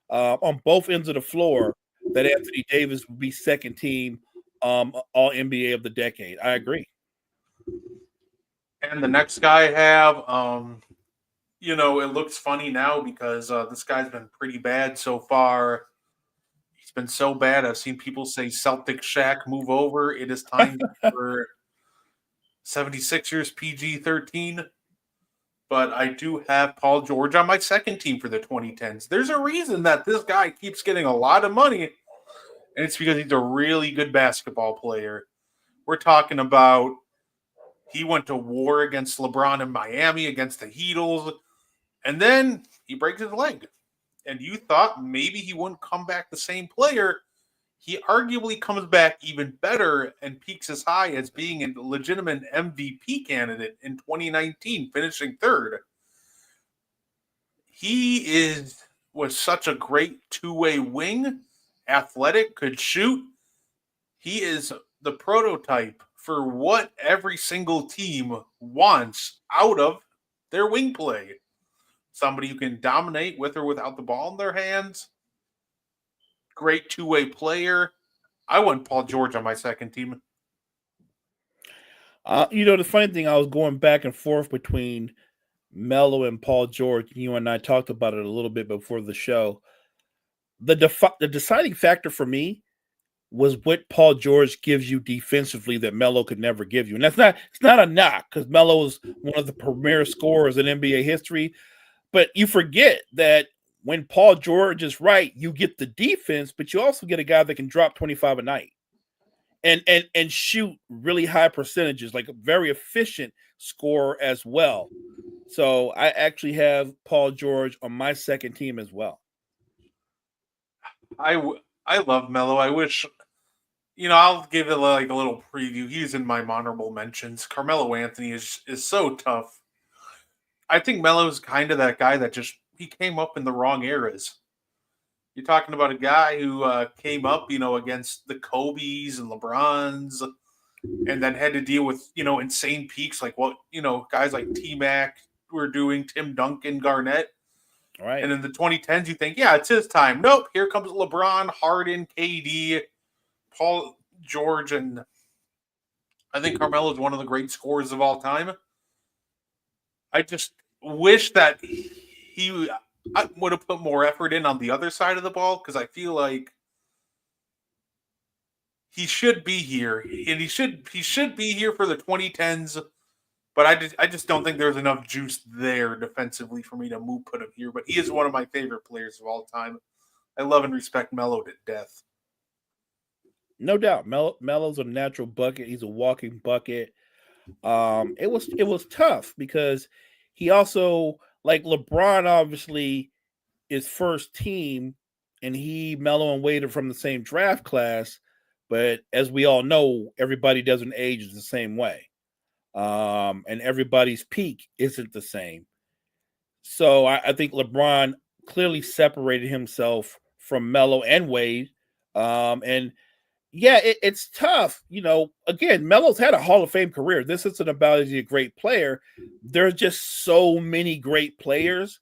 on both ends of the floor that Anthony Davis would be second team All NBA of the decade. I agree.
And the next guy I have, it looks funny now because this guy's been pretty bad so far. He's been so bad. I've seen people say Celtic Shaq move over. It is time for 76ers PG-13. But I do have Paul George on my second team for the 2010s. There's a reason that this guy keeps getting a lot of money, and it's because he's a really good basketball player. We're talking about he went to war against LeBron in Miami against the Heatles, and then he breaks his leg. And you thought maybe he wouldn't come back the same player. He arguably comes back even better and peaks as high as being a legitimate MVP candidate in 2019, finishing third. He was such a great two-way wing, athletic, could shoot. He is the prototype for what every single team wants out of their wing play. Somebody who can dominate with or without the ball in their hands. Great two-way player. I want Paul George on my second team.
The funny thing, I was going back and forth between Melo and Paul George. You and I talked about it a little bit before the show. The deciding factor for me was what Paul George gives you defensively that Melo could never give you. And it's not a knock because Melo is one of the premier scorers in NBA history. But you forget that when Paul George is right, you get the defense, but you also get a guy that can drop 25 a night and shoot really high percentages, like a very efficient scorer as well. So I actually have Paul George on my second team as well.
I love Melo. I wish, I'll give it like a little preview. He's in my honorable mentions. Carmelo Anthony is so tough. I think Melo's kind of that guy that he came up in the wrong eras. You're talking about a guy who came up, against the Kobe's and LeBrons, and then had to deal with, insane peaks like what, guys like T-Mac were doing, Tim Duncan, Garnett.
Right.
And in the 2010s, you think, yeah, it's his time. Nope, here comes LeBron, Harden, KD, Paul George, and I think Carmelo is one of the great scorers of all time. I just wish that he would have put more effort in on the other side of the ball because I feel like he should be here, and he should be here for the 2010s. But I just don't think there's enough juice there defensively for me to put him here. But he is one of my favorite players of all time. I love and respect Melo to death.
No doubt, Melo's a natural bucket. He's a walking bucket. It was tough because he also, like LeBron, obviously is first team, and Melo and Wade are from the same draft class. But as we all know, everybody doesn't age the same way, and everybody's peak isn't the same. So I think LeBron clearly separated himself from Melo and Wade. And yeah, it's tough. Again, Melo's had a Hall of Fame career. This isn't about is he a great player. There's just so many great players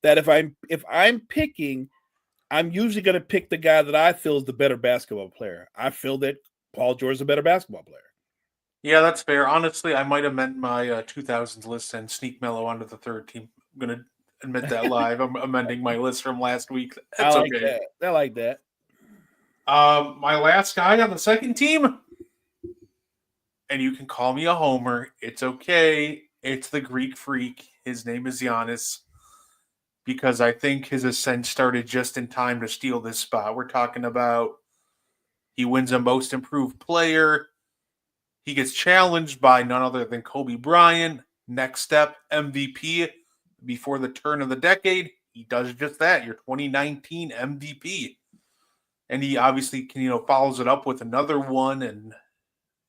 that if I'm picking, I'm usually going to pick the guy that I feel is the better basketball player. I feel that Paul George is a better basketball player.
Yeah, that's fair. Honestly, I might amend my 2000s list and sneak Melo onto the third team. I'm gonna admit that live. I'm amending my list from last week. That's
I like
okay.
that. I like that.
My last guy on the second team, and you can call me a homer. It's okay. It's the Greek Freak. His name is Giannis, because I think his ascent started just in time to steal this spot. We're talking about he wins a Most Improved Player. He gets challenged by none other than Kobe Bryant. Next step, MVP before the turn of the decade. He does just that. Your 2019 MVP. And he obviously can, follows it up with another one, and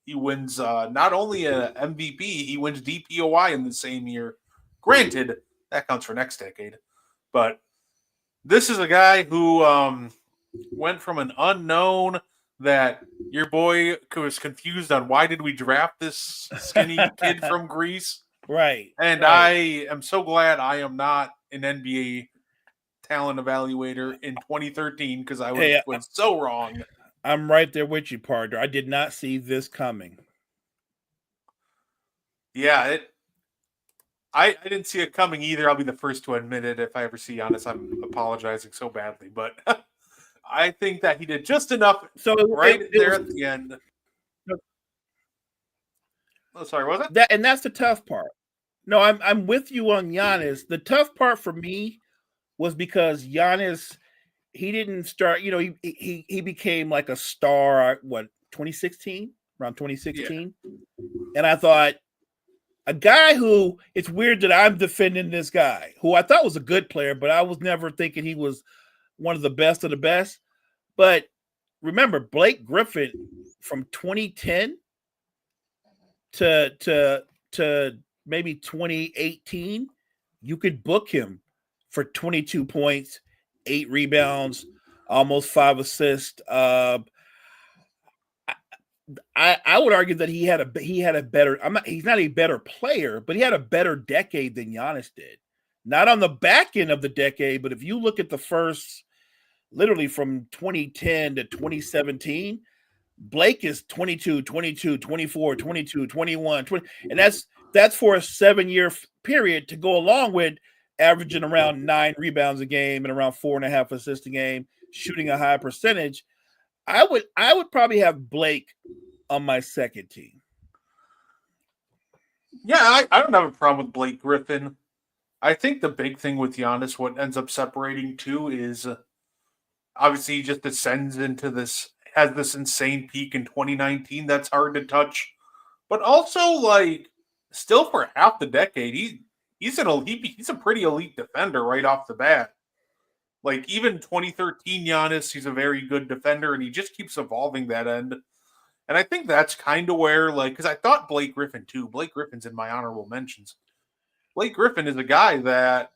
he wins not only an MVP, he wins DPOI in the same year. Granted, that counts for next decade. But this is a guy who went from an unknown that your boy was confused on why did we draft this skinny kid from Greece.
Right.
And
right.
I am so glad I am not an NBA talent evaluator in 2013 because I was so wrong.
I'm right there with you, partner. I did not see this coming.
Yeah, I didn't see it coming either. I'll be the first to admit it. If I ever see Giannis, I'm apologizing so badly. But I think that he did just enough there at the end. Oh, sorry, was it?
And that's the tough part. No, I'm with you on Giannis. The tough part for me was because Giannis, he didn't start, he became like a star, 2016? Around 2016? Yeah. And I thought, a guy who, it's weird that I'm defending this guy, who I thought was a good player, but I was never thinking he was one of the best of the best. But remember, Blake Griffin from 2010 to maybe 2018, you could book him for 22 points, 8 rebounds, almost 5 assists. I would argue that he had a better. He's not a better player, but he had a better decade than Giannis did. Not on the back end of the decade, but if you look at the first, literally from 2010 to 2017, Blake is 22, 22, 24, 22, 21, 20, and that's for a 7-year period to go along with averaging around 9 rebounds a game and around 4.5 assists a game, shooting a high percentage. I would probably have Blake on my second team.
Yeah, I don't have a problem with Blake Griffin. I think the big thing with Giannis, what ends up separating too, is obviously he just ascends into this, has this insane peak in 2019 that's hard to touch. But also, still for half the decade, he's a pretty elite defender right off the bat. Even 2013 Giannis, he's a very good defender, and he just keeps evolving that end. And I think that's kind of where, because I thought Blake Griffin too. Blake Griffin's in my honorable mentions. Blake Griffin is a guy that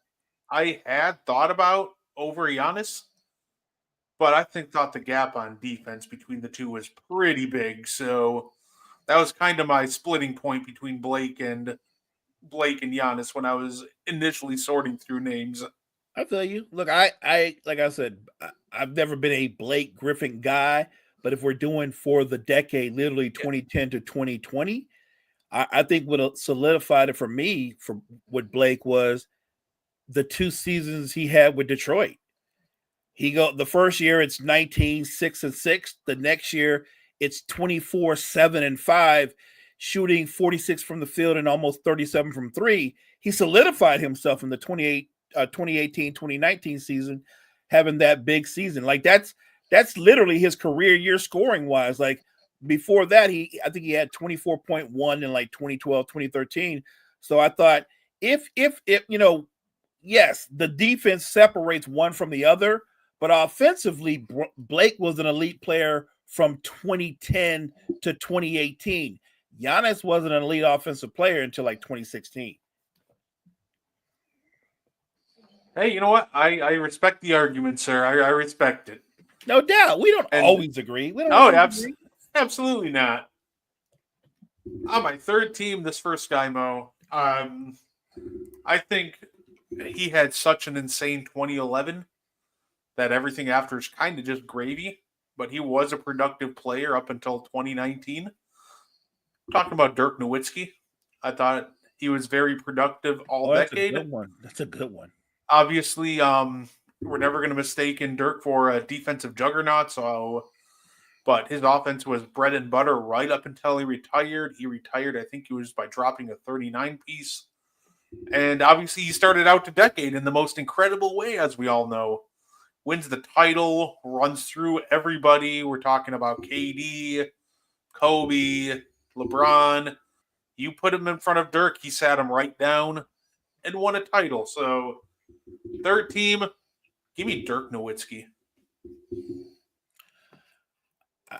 I had thought about over Giannis, but I thought the gap on defense between the two was pretty big. So that was kind of my splitting point between Blake and Giannis when I was initially sorting through names.
I feel you. Look, I like I said, I've never been a Blake Griffin guy, but if we're doing for the decade, literally 2010 to 2020, I think what solidified it for me for what Blake was the 2 seasons he had with Detroit. The first year it's 19, 6-6. The next year it's 24, 7-5, shooting 46 from the field and almost 37 from 3. He solidified himself in the 2018, 2019 season, having that big season. That's literally his career year scoring wise. Before that, I think he had 24.1 in 2012, 2013. So I thought if yes, the defense separates one from the other, but offensively, Blake was an elite player from 2010 to 2018. Giannis wasn't an elite offensive player until 2016.
Hey, you know what? I respect the argument, sir. I respect it.
No doubt. We don't
And-
always agree. We don't
Oh,
always agree.
absolutely not. On my third team, this first guy, Mo, I think he had such an insane 2011 that everything after is kind of just gravy, but he was a productive player up until 2019. Talking about Dirk Nowitzki, I thought he was very productive all decade.
That's a good one. That's a good one.
Obviously, we're never going to mistake in Dirk for a defensive juggernaut, but his offense was bread and butter right up until he retired. He retired, I think it was by dropping a 39 piece. And obviously, he started out the decade in the most incredible way, as we all know. Wins the title, runs through everybody. We're talking about KD, Kobe, LeBron. You put him in front of Dirk, he sat him right down and won a title. So, third team, give me Dirk Nowitzki.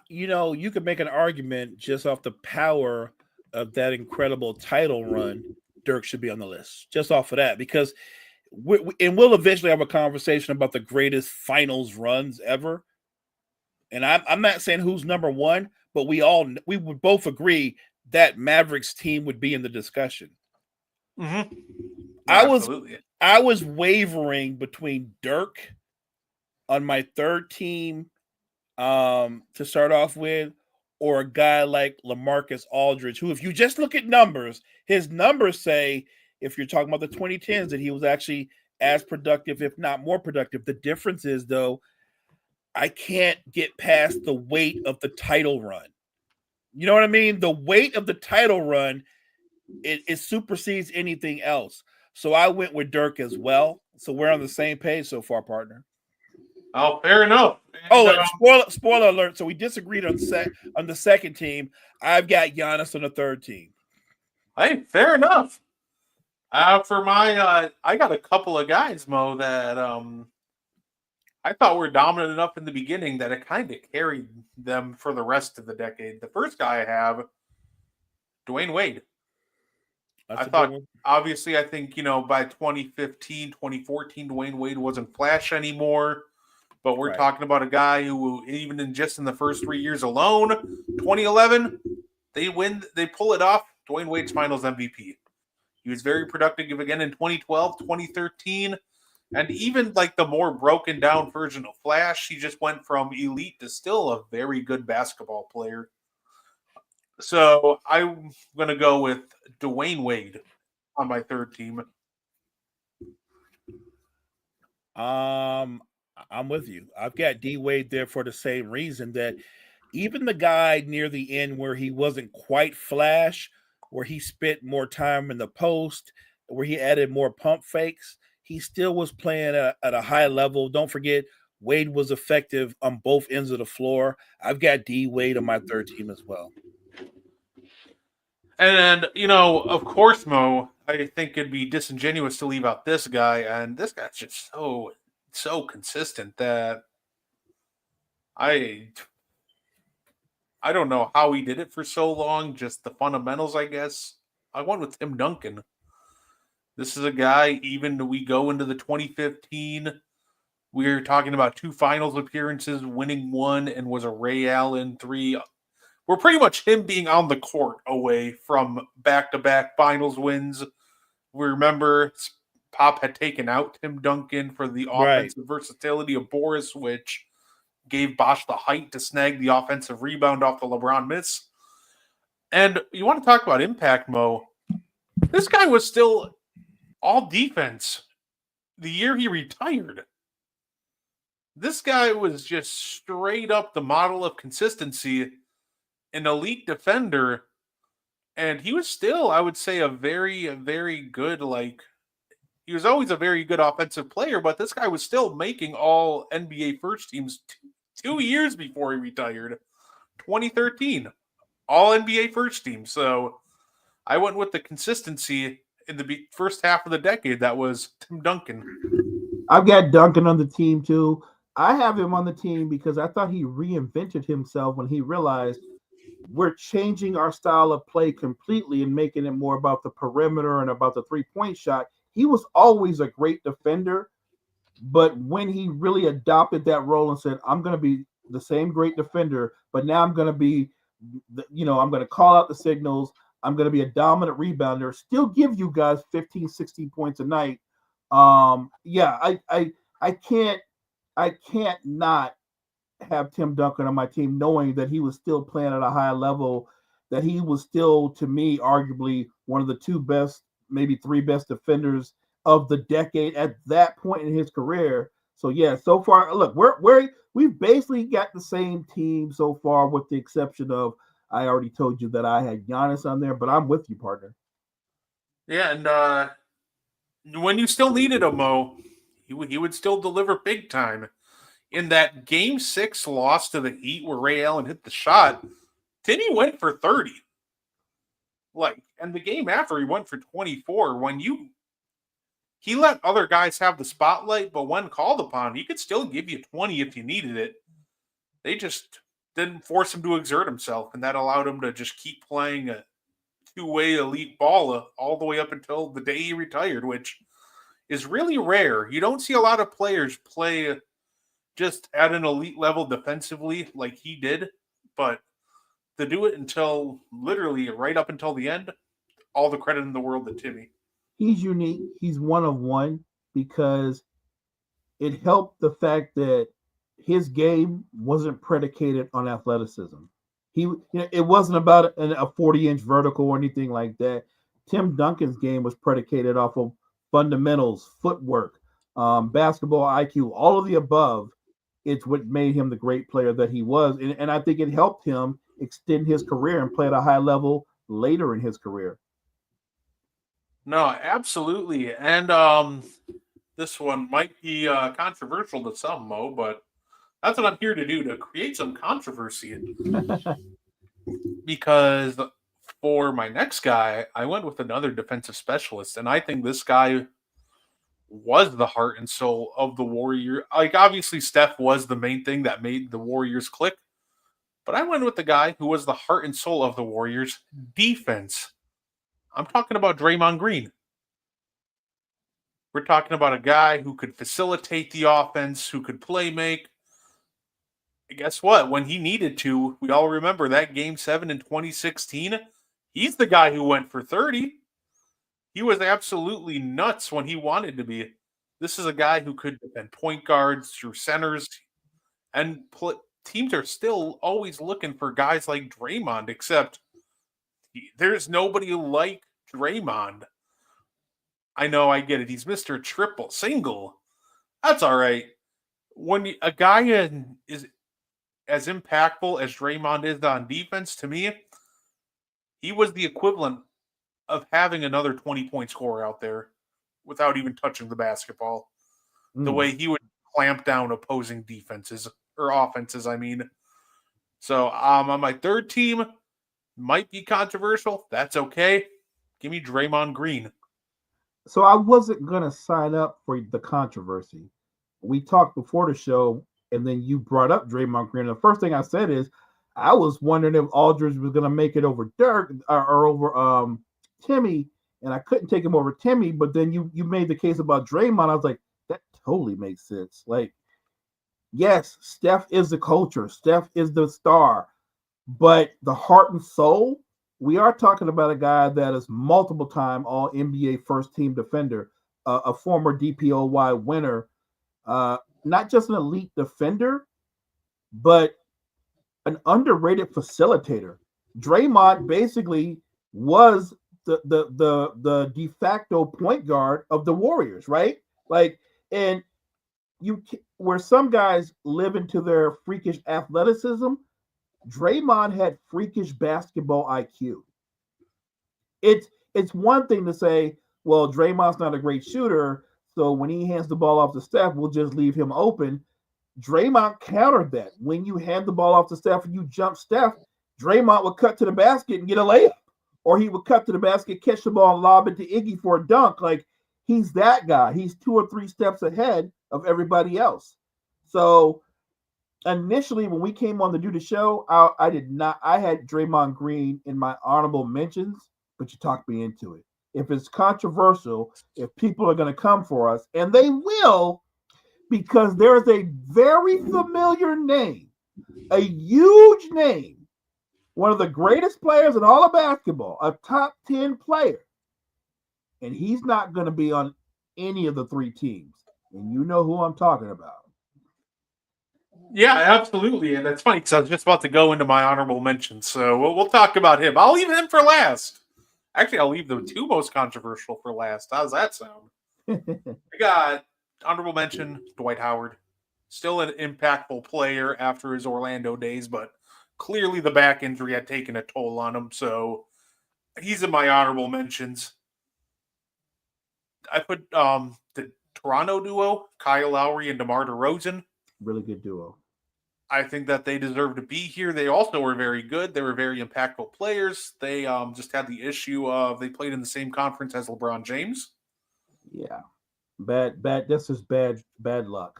You could make an argument just off the power of that incredible title run. Dirk should be on the list just off of that, because we'll eventually have a conversation about the greatest finals runs ever. And I'm not saying who's number one, but we would both agree that Mavericks team would be in the discussion.
Mm-hmm.
I was wavering between Dirk on my third team to start off with, or a guy like LaMarcus Aldridge, who, if you just look at numbers, his numbers say, if you're talking about the 2010s, that he was actually as productive, if not more productive. The difference is, though, I can't get past the weight of the title run. You know what I mean? The weight of the title run, it supersedes anything else. So I went with Dirk as well. So we're on the same page so far, partner.
Oh, fair enough.
Spoiler alert. So we disagreed on the second team. I've got Giannis on the third team.
Hey, fair enough. For my, I got a couple of guys, Mo, that I thought were dominant enough in the beginning that it kind of carried them for the rest of the decade. The first guy I have, Dwayne Wade. Obviously, I think, by 2015, 2014, Dwayne Wade wasn't Flash anymore. But we're talking about a guy who, even in the first 3 years alone, 2011, they pull it off. Dwayne Wade's Finals MVP. He was very productive again in 2012, 2013, and even like the more broken down version of Flash, he just went from elite to still a very good basketball player. So I'm going to go with Dwayne Wade on my third team.
I'm with you. I've got D Wade there for the same reason, that even the guy near the end where he wasn't quite Flash, where he spent more time in the post, where he added more pump fakes, he still was playing at a high level. Don't forget, Wade was effective on both ends of the floor. I've got D Wade on my third team as well.
And, of course, Mo, I think it'd be disingenuous to leave out this guy. And this guy's just so consistent that I don't know how he did it for so long. Just the fundamentals, I guess. I went with Tim Duncan. This is a guy, even we go into the 2015, we're talking about 2 finals appearances, winning 1, and was a Ray Allen 3. We're pretty much him being on the court away from back-to-back finals wins. We remember Pop had taken out Tim Duncan for the offensive versatility of Boris, which gave Bosch the height to snag the offensive rebound off the LeBron miss. And you want to talk about impact, Mo? This guy was still all defense the year he retired. This guy was just straight up the model of consistency, an elite defender, and he was still, I would say, a very, very good, he was always a very good offensive player, but this guy was still making all NBA first teams 2 years before he retired. 2013, all NBA first team. So I went with the consistency in the first half of the decade. That was Tim Duncan.
I've got Duncan on the team too. I have him on the team because I thought he reinvented himself when he realized we're changing our style of play completely and making it more about the perimeter and about the three-point shot. He was always a great defender, But when he really adopted that role and said, I'm going to be the same great defender, but now I'm going to be, I'm going to call out the signals. I'm going to be a dominant rebounder, still give you guys 15, 16 points a night. I can't not have Tim Duncan on my team, knowing that he was still playing at a high level, that he was still, to me, arguably one of the two best, maybe three best defenders of the decade at that point in his career. So yeah, so far, look, we've basically got the same team so far, with the exception of, I already told you that I had Giannis on there, but I'm with you, partner.
Yeah, and when you still needed him, Mo, he would still deliver big time. In that Game 6 loss to the Heat where Ray Allen hit the shot, Timmy went for 30. And the game after, he went for 24. He let other guys have the spotlight, but when called upon, he could still give you 20 if you needed it. They just didn't force him to exert himself, and that allowed him to just keep playing a two-way elite ball all the way up until the day he retired, which is really rare. You don't see a lot of players play just at an elite level defensively like he did, but to do it until literally right up until the end, all the credit in the world to Timmy.
He's unique. He's one of one because it helped the fact that his game wasn't predicated on athleticism. It wasn't about a 40-inch vertical or anything like that. Tim Duncan's game was predicated off of fundamentals, footwork, basketball IQ, all of the above. It's what made him the great player that he was. And I think it helped him extend his career and play at a high level later in his career.
No, absolutely. And this one might be controversial to some, Mo, but that's what I'm here to do, to create some controversy. Because for my next guy, I went with another defensive specialist, and I think this guy was the heart and soul of the Warrior. Obviously, Steph was the main thing that made the Warriors click, but I went with the guy who was the heart and soul of the Warriors' defense. I'm talking about Draymond Green. We're talking about a guy who could facilitate the offense, who could play make. And guess what? When he needed to, we all remember that Game 7 in 2016. He's the guy who went for 30. He was absolutely nuts when he wanted to be. This is a guy who could defend point guards through centers, and teams are still always looking for guys like Draymond, except there's nobody like Draymond. I know, I get it. He's Mr. Triple Single. That's all right. When a guy is as impactful as Draymond is on defense, to me, he was the equivalent of having another 20-point scorer out there without even touching the basketball. The way he would clamp down opposing defenses, or offenses, I mean. So on my third team, might be controversial. That's okay. Give me Draymond Green.
So I wasn't going to sign up for the controversy. We talked before the show, and then you brought up Draymond Green. The first thing I said is, I was wondering if Aldridge was going to make it over Dirk or over Timmy, and I couldn't take him over Timmy. But then you made the case about Draymond. I was like, that totally makes sense. Like, yes, Steph is the culture. Steph is the star. But the heart and soul, we are talking about a guy that is multiple time all NBA first team defender, a former DPOY winner, not just an elite defender, but an underrated facilitator. Draymond basically was the de facto point guard of the Warriors, right? And where some guys live into their freakish athleticism, Draymond had freakish basketball IQ. It's one thing to say, well, Draymond's not a great shooter, so when he hands the ball off to Steph, we'll just leave him open. Draymond countered that. When you hand the ball off to Steph and you jump Steph, Draymond would cut to the basket and get a layup. Or he would cut to the basket, catch the ball, and lob it to Iggy for a dunk. Like, he's that guy. He's 2 or 3 steps ahead of everybody else. So initially, when we came on to do the show, I had Draymond Green in my honorable mentions, but you talked me into it. If it's controversial, if people are going to come for us, and they will, because there's a very familiar name, a huge name, one of the greatest players in all of basketball, a top 10 player, and he's not going to be on any of the three teams. And you know who I'm talking about.
Yeah, absolutely. And it's funny because I was just about to go into my honorable mentions. So we'll talk about him. I'll leave him for last. Actually, I'll leave the two most controversial for last. How's that sound? I got honorable mention Dwight Howard. Still an impactful player after his Orlando days, but clearly the back injury had taken a toll on him. So he's in my honorable mentions. I put the Toronto duo, Kyle Lowry and DeMar DeRozan.
Really good duo.
I think that they deserve to be here. They also were very good. They were very impactful players. They just had the issue of they played in the same conference as LeBron James.
Yeah. Bad. This is bad luck.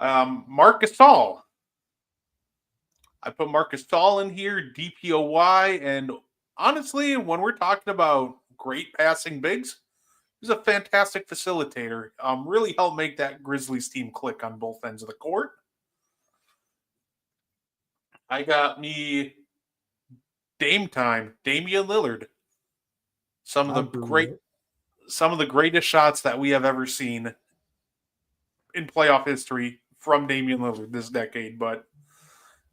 Marc Gasol. I put Marc Gasol in here, DPOY, and honestly, when we're talking about great passing bigs, he's a fantastic facilitator. Really helped make that Grizzlies team click on both ends of the court. I got me Dame time, Damian Lillard. Some of the greatest shots that we have ever seen in playoff history from Damian Lillard this decade, but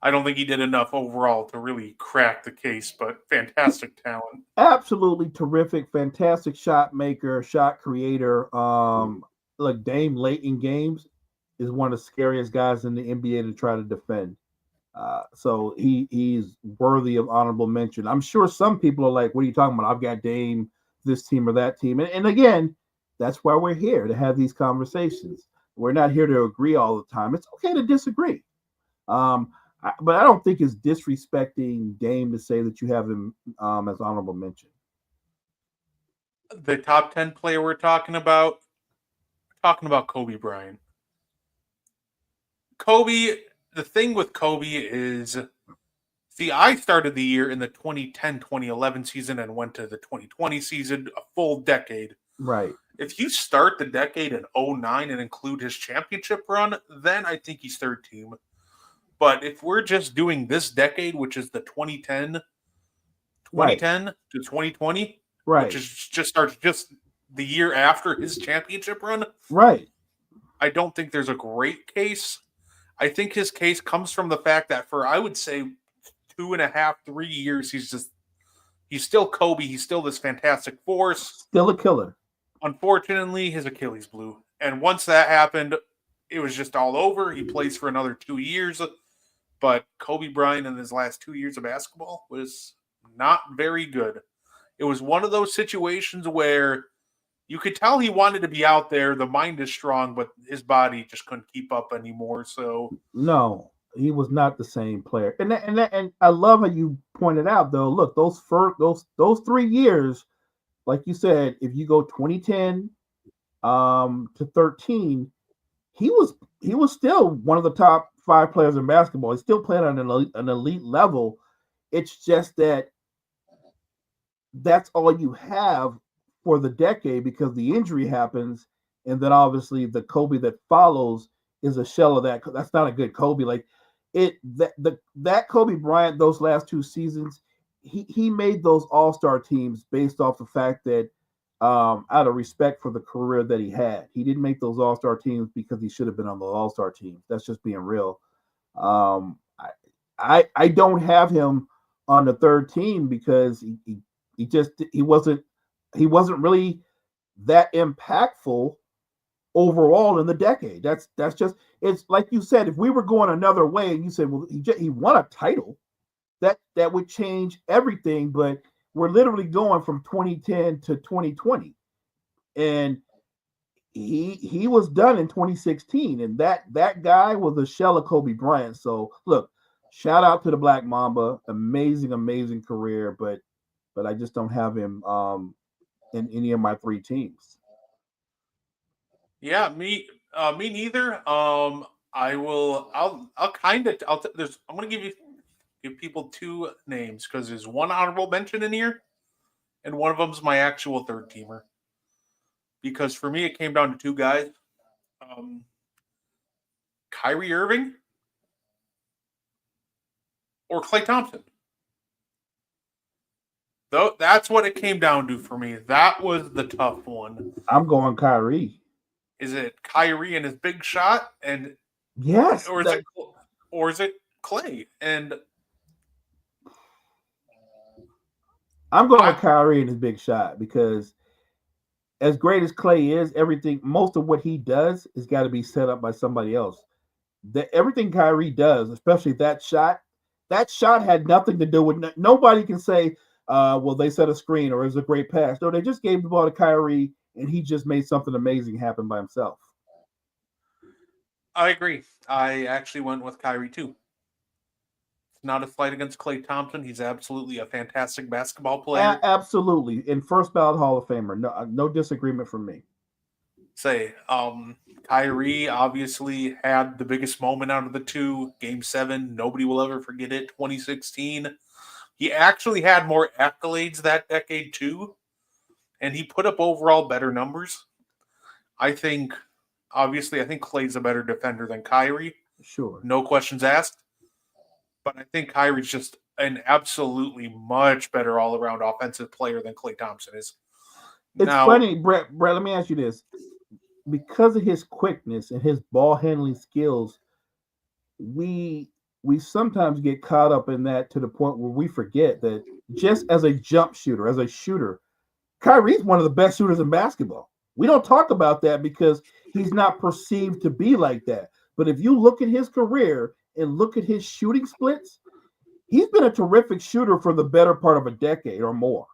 I don't think he did enough overall to really crack the case, but fantastic talent.
Absolutely terrific, fantastic shot maker, shot creator. Like Dame late in games is one of the scariest guys in the NBA to try to defend. So he's worthy of honorable mention. I'm sure some people are like, what are you talking about? I've got Dame, this team or that team. And again, that's why we're here, to have these conversations. We're not here to agree all the time. It's okay to disagree. But I don't think it's disrespecting Dame to say that you have him as honorable mention.
The top 10 player we're talking about Kobe Bryant. Kobe, the thing with Kobe is, see, I started the year in the 2010-2011 season and went to the 2020 season, a full decade.
Right.
If you start the decade in 2009 and include his championship run, then I think he's third team. But if we're just doing this decade, which is the 2010 to 2020,
right,
which is just the year after his championship run,
right,
I don't think there's a great case. I think his case comes from the fact that for, I would say, 2.5, 3 years, he's still Kobe. He's still this fantastic force.
Still a killer.
Unfortunately, his Achilles blew. And once that happened, it was just all over. He plays for another 2 years. But Kobe Bryant in his last 2 years of basketball was not very good. It was one of those situations where you could tell he wanted to be out there. The mind is strong, but his body just couldn't keep up anymore. So
no, he was not the same player. And I love how you pointed out, though. Look, those 3 years, like you said, if you go 2010 to 13, he was still one of the top 5 players in basketball. He's still playing on an elite level. It's just that that's all you have for the decade, because the injury happens, and then obviously the Kobe that follows is a shell of that. That's not a good Kobe. Like that Kobe Bryant, those last 2 seasons, he made those all-star teams based off the fact that out of respect for the career that he had. He didn't make those all-star teams because he should have been on the all-star teams. That's just being real. I don't have him on the third team because he wasn't really that impactful overall in the decade. That's just, it's like you said, if we were going another way and you said, well, he won a title, that would change everything. But we're literally going from 2010 to 2020, and he was done in 2016, and that guy was a shell of Kobe Bryant. So look, shout out to the Black Mamba, amazing career, but I just don't have him in any of my 3 teams.
Yeah, me neither. I'm gonna give people 2 names because there's one honorable mention in here, and one of them's my actual third teamer. Because for me, it came down to 2 guys. Kyrie Irving or Klay Thompson. Though that's what it came down to for me. That was the tough one.
I'm going Kyrie.
Is it Kyrie and his big shot, and
Yes.
or is it Klay? And
I'm going with Kyrie and his big shot because as great as Klay is, most of what he does has got to be set up by somebody else. Everything Kyrie does, especially that shot had nothing to do with. Nobody can say, well, they set a screen or it was a great pass. No, they just gave the ball to Kyrie and he just made something amazing happen by himself.
I agree. I actually went with Kyrie too. It's not a slight against Klay Thompson. He's absolutely a fantastic basketball player.
Absolutely. In first ballot Hall of Famer. No disagreement from me.
Kyrie obviously had the biggest moment out of the two. Game 7. Nobody will ever forget it. 2016. He actually had more accolades that decade too. And he put up overall better numbers. I think Klay's a better defender than Kyrie.
Sure.
No questions asked. But I think Kyrie's just an absolutely much better all-around offensive player than Klay Thompson is.
It's funny, Brett, let me ask you this. Because of his quickness and his ball handling skills, we sometimes get caught up in that to the point where we forget that just as a jump shooter, as a shooter, Kyrie's one of the best shooters in basketball. We don't talk about that because he's not perceived to be like that. But if you look at his career and look at his shooting splits, he's been a terrific shooter for the better part of a decade or more.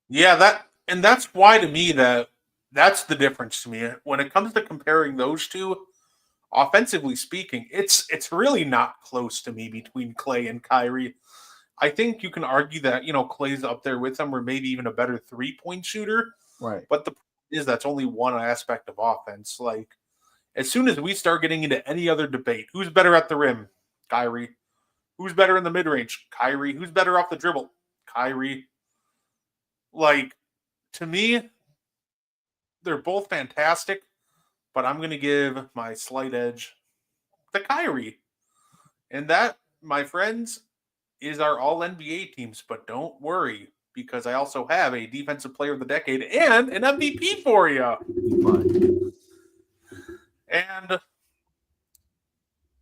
Yeah, that's why to me that's the difference to me. When it comes to comparing those two, offensively speaking, it's really not close to me between Klay and Kyrie. I think you can argue that, Klay's up there with him or maybe even a better three-point shooter.
Right.
But the point is that's only one aspect of offense. Like, as soon as we start getting into any other debate, who's better at the rim? Kyrie. Who's better in the mid-range? Kyrie. Who's better off the dribble? Kyrie. Like, to me, they're both fantastic, but I'm going to give my slight edge to Kyrie. And that, my friends, is our all-NBA teams. But don't worry, because I also have a Defensive Player of the Decade and an MVP for you. And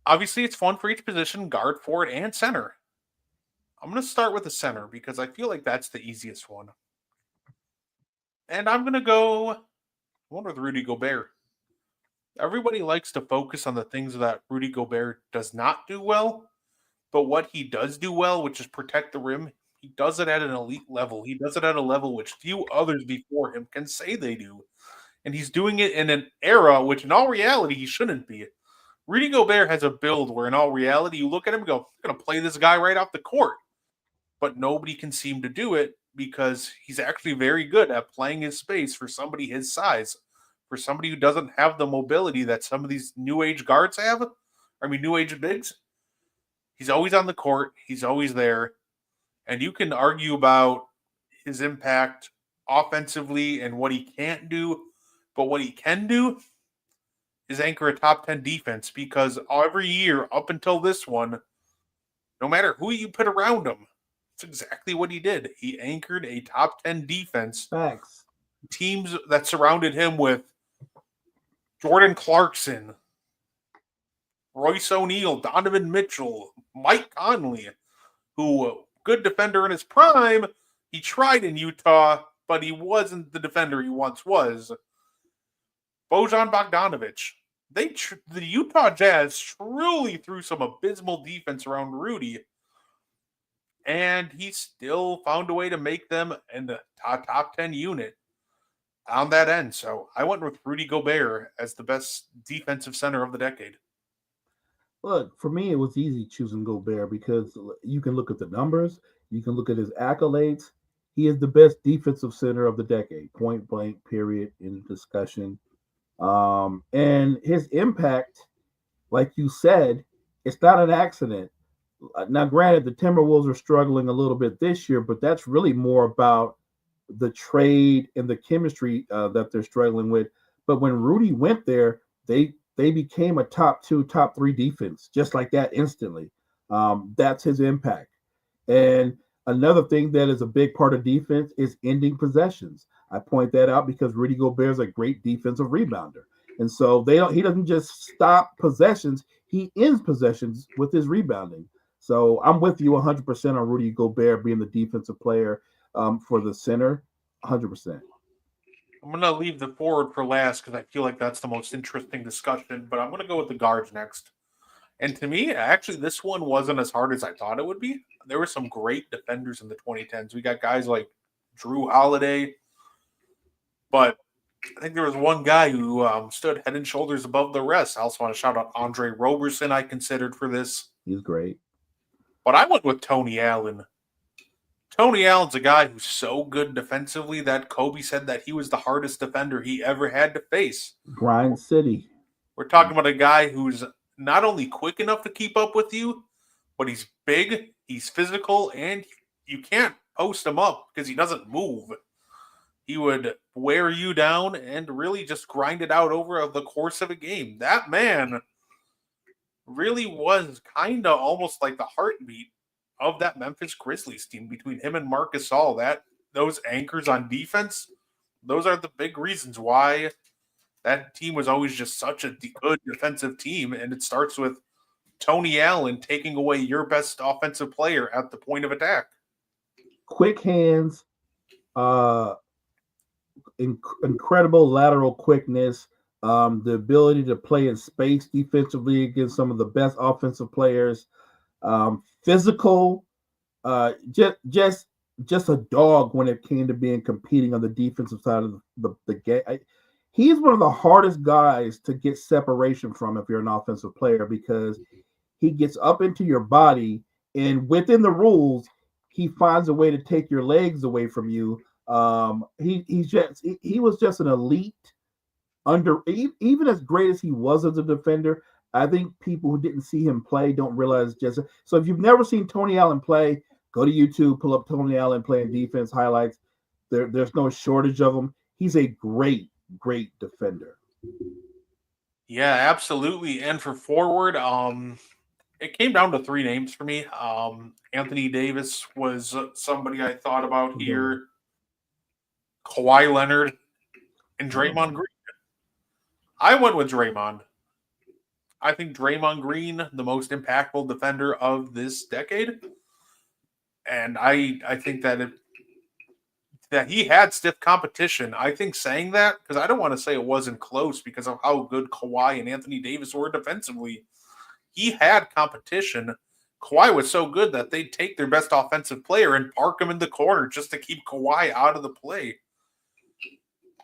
obviously it's fun for each position, guard, forward, and center. I'm going to start with the center because I feel like that's the easiest one. And I'm going to go with Rudy Gobert. Everybody likes to focus on the things that Rudy Gobert does not do well, but what he does do well, which is protect the rim, he does it at an elite level. He does it at a level which few others before him can say they do. And he's doing it in an era which, in all reality, he shouldn't be. Rudy Gobert has a build where, in all reality, you look at him and go, I'm going to play this guy right off the court. But nobody can seem to do it because he's actually very good at playing his space for somebody his size. For somebody who doesn't have the mobility that some of these new age guards have, new age bigs, he's always on the court. He's always there. And you can argue about his impact offensively and what he can't do. But what he can do is anchor a top 10 defense because every year up until this one, no matter who you put around him, that's exactly what he did. He anchored a top 10 defense.
Facts.
Teams that surrounded him with Jordan Clarkson, Royce O'Neal, Donovan Mitchell, Mike Conley, who, good defender in his prime, he tried in Utah, but he wasn't the defender he once was. Bojan Bogdanovic. The Utah Jazz truly threw some abysmal defense around Rudy, and he still found a way to make them in the top 10 unit on that end. So I went with Rudy Gobert as the best defensive center of the decade.
Look, for me, it was easy choosing Gobert because you can look at the numbers, you can look at his accolades. He is the best defensive center of the decade, point blank, period, in discussion. And his impact, like you said, it's not an accident. Now, granted, the Timberwolves are struggling a little bit this year, but that's really more about the trade and the chemistry that they're struggling with. But when Rudy went there, they they became a top 2, top 3 defense just like that instantly. That's his impact. And another thing that is a big part of defense is ending possessions. I point that out because Rudy Gobert is a great defensive rebounder. And so he doesn't just stop possessions, he ends possessions with his rebounding. So I'm with you 100% on Rudy Gobert being the defensive player for the center, 100%.
I'm going to leave the forward for last because I feel like that's the most interesting discussion, but I'm going to go with the guards next. And to me, actually, this one wasn't as hard as I thought it would be. There were some great defenders in the 2010s. We got guys like Drew Holiday, but I think there was one guy who stood head and shoulders above the rest. I also want to shout out Andre Roberson I considered for this.
He's great.
But I went with Tony Allen. Tony Allen's a guy who's so good defensively that Kobe said that he was the hardest defender he ever had to face.
Grind City.
We're talking about a guy who's not only quick enough to keep up with you, but he's big, he's physical, and you can't post him up because he doesn't move. He would wear you down and really just grind it out over the course of a game. That man really was kind of almost like the heartbeat of that Memphis Grizzlies team between him and Marc Gasol. Those anchors on defense, those are the big reasons why that team was always just such a good defensive team. And it starts with Tony Allen taking away your best offensive player at the point of attack.
Quick hands, incredible lateral quickness, the ability to play in space defensively against some of the best offensive players, physical, just a dog when it came to being competing on the defensive side of the game. He's one of the hardest guys to get separation from if you're an offensive player because he gets up into your body and within the rules, he finds a way to take your legs away from you. He was just an elite even as great as he was as a defender. I think people who didn't see him play don't realize so if you've never seen Tony Allen play, go to YouTube, pull up Tony Allen playing defense highlights. There's no shortage of them. He's a great defender.
Yeah, absolutely. And for forward, it came down to 3 names for me. Anthony Davis was somebody I thought about here. Kawhi Leonard and Draymond Green. I went with Draymond. I think Draymond Green, the most impactful defender of this decade. And I think that he had stiff competition. I think saying that, because I don't want to say it wasn't close because of how good Kawhi and Anthony Davis were defensively. He had competition. Kawhi was so good that they'd take their best offensive player and park him in the corner just to keep Kawhi out of the play.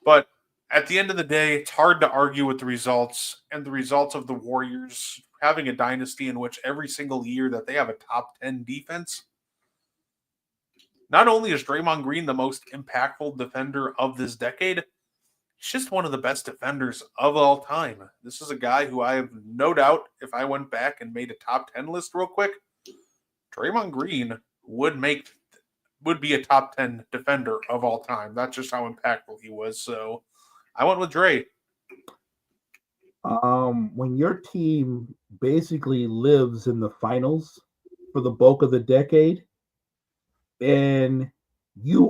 But at the end of the day, it's hard to argue with the results and the results of the Warriors having a dynasty in which every single year that they have a top 10 defense. Not only is Draymond Green the most impactful defender of this decade, he's just one of the best defenders of all time. This is a guy who I have no doubt, if I went back and made a top 10 list real quick, Draymond Green would be a top 10 defender of all time. That's just how impactful he was. So I went with Dre.
When your team basically lives in the finals for the bulk of the decade, and you're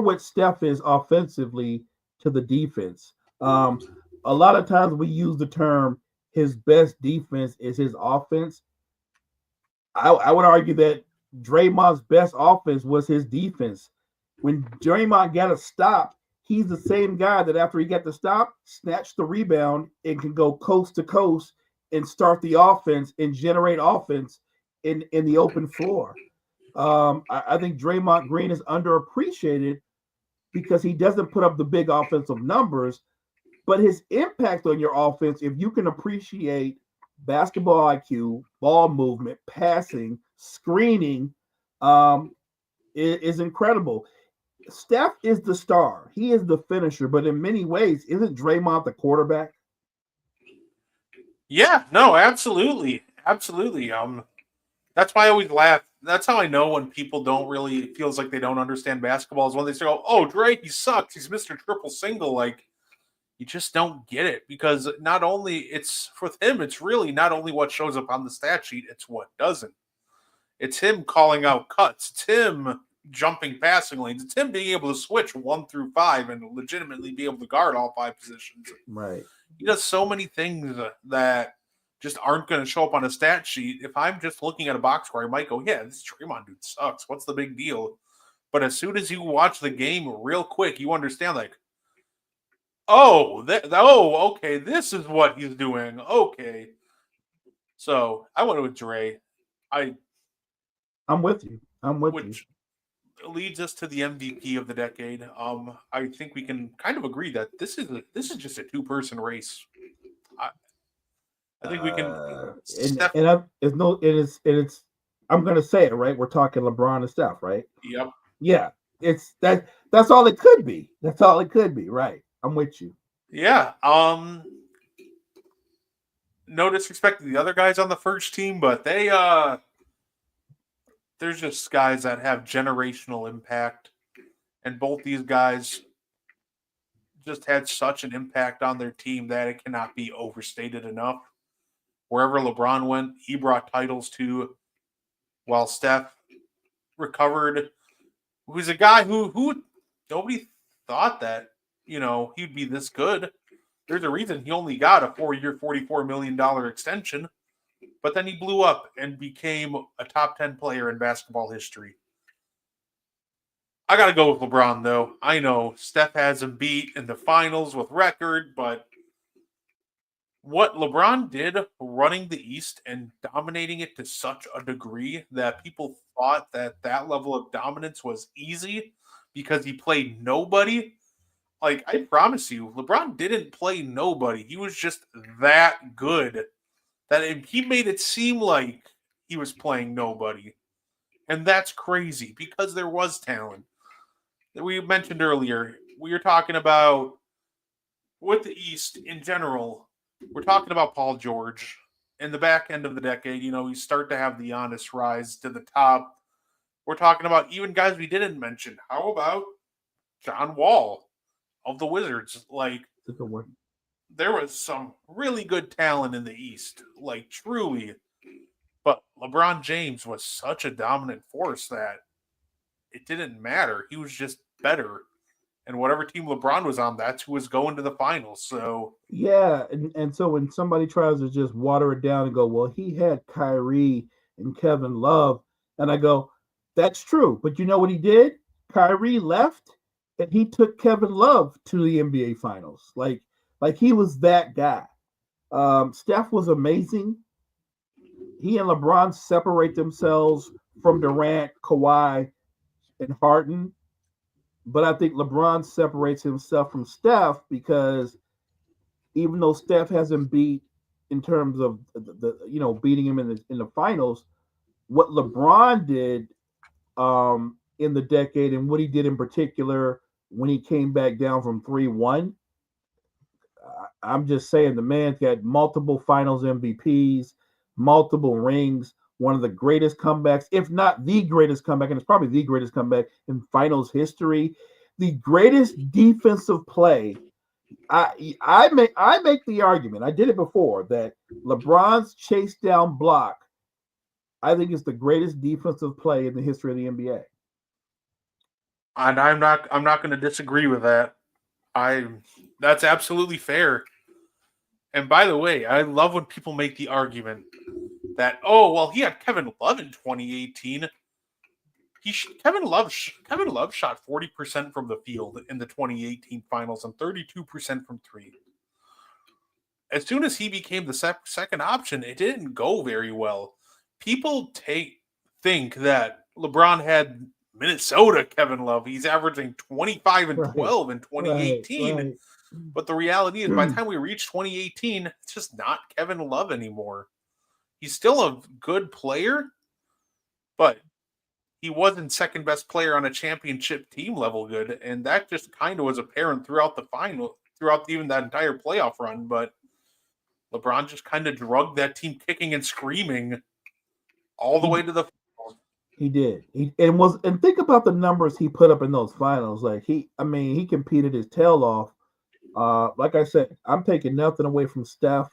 what Steph is offensively to the defense. A lot of times we use the term his best defense is his offense. I would argue that Draymond's best offense was his defense. When Draymond got a stop, he's the same guy that after he got the stop, snatched the rebound and can go coast to coast and start the offense and generate offense in the open floor. I think Draymond Green is underappreciated because he doesn't put up the big offensive numbers, but his impact on your offense, if you can appreciate basketball IQ, ball movement, passing, screening, is incredible. Steph is the star. He is the finisher, but in many ways, isn't Draymond the quarterback?
Yeah, no, absolutely. Absolutely. That's why I always laugh. That's how I know when people feels like they don't understand basketball is when they say, oh, Dre, he sucks. He's Mr. Triple Single. Like, You just don't get it because not only it's for him, it's really not only what shows up on the stat sheet, it's what doesn't. It's him calling out cuts. It's him jumping passing lanes. It's him being able to switch 1 through 5 and legitimately be able to guard all 5 positions.
Right.
He does so many things that just aren't going to show up on a stat sheet. If I'm just looking at a box score, I might go, yeah, this Draymond dude sucks. What's the big deal? But as soon as you watch the game real quick, you understand, like, okay, this is what he's doing. Okay. So I went with Dre.
I'm with you.
Which leads us to the MVP of the decade. I think we can kind of agree that this is just a 2-person race. I think we can.
It's I'm gonna say it right. We're talking LeBron and Steph, right?
Yep.
Yeah. It's that's all it could be. That's all it could be, right? I'm with you.
Yeah. No disrespect to the other guys on the first team, but there's just guys that have generational impact. And both these guys just had such an impact on their team that it cannot be overstated enough. Wherever LeBron went, he brought titles to, while Steph recovered, who's a guy who nobody thought that, he'd be this good. There's a reason he only got a 4-year, $44 million extension, but then he blew up and became a top 10 player in basketball history. I got to go with LeBron, though. I know Steph has him beat in the finals with record, but what LeBron did running the East and dominating it to such a degree that people thought that level of dominance was easy because he played nobody. Like, I promise you, LeBron didn't play nobody. He was just that good that he made it seem like he was playing nobody. And that's crazy because there was talent. We mentioned earlier, we were talking about with the East in general, we're talking about Paul George. In the back end of the decade, you start to have the Giannis rise to the top. We're talking about even guys we didn't mention. How about John Wall of the Wizards? Like, there was some really good talent in the East, like truly. But LeBron James was such a dominant force that it didn't matter. He was just better. And whatever team LeBron was on, that's who was going to the finals. So
yeah, and so when somebody tries to just water it down and go, well, he had Kyrie and Kevin Love, and I go, that's true. But you know what he did? Kyrie left, and he took Kevin Love to the NBA Finals. Like he was that guy. Steph was amazing. He and LeBron separate themselves from Durant, Kawhi, and Harden. But I think LeBron separates himself from Steph because even though Steph hasn't beat in terms of the beating him in the finals, what LeBron did in the decade and what he did in particular when he came back down from 3-1, I'm just saying the man's got multiple finals MVPs, multiple rings, one of the greatest comebacks, if not the greatest comeback, and it's probably the greatest comeback in finals history. The greatest defensive play. I make the argument. I did it before that LeBron's chase down block, I think, is the greatest defensive play in the history of the NBA.
And I'm not going to disagree with that. That's absolutely fair. And by the way, I love when people make the argument that, he had Kevin Love in 2018. Kevin Love shot 40% from the field in the 2018 finals and 32% from three. As soon as he became the second option, it didn't go very well. People think that LeBron had Minnesota Kevin Love. He's averaging 25 and 12 in 2018. Right. But the reality is, by the time we reach 2018, it's just not Kevin Love anymore. He's still a good player, but he wasn't second best player on a championship team level good. And that just kind of was apparent throughout the final, throughout even that entire playoff run. But LeBron just kind of drugged that team kicking and screaming all the way to the finals.
He did. And think about the numbers he put up in those finals. Like he competed his tail off. Like I said, I'm taking nothing away from Steph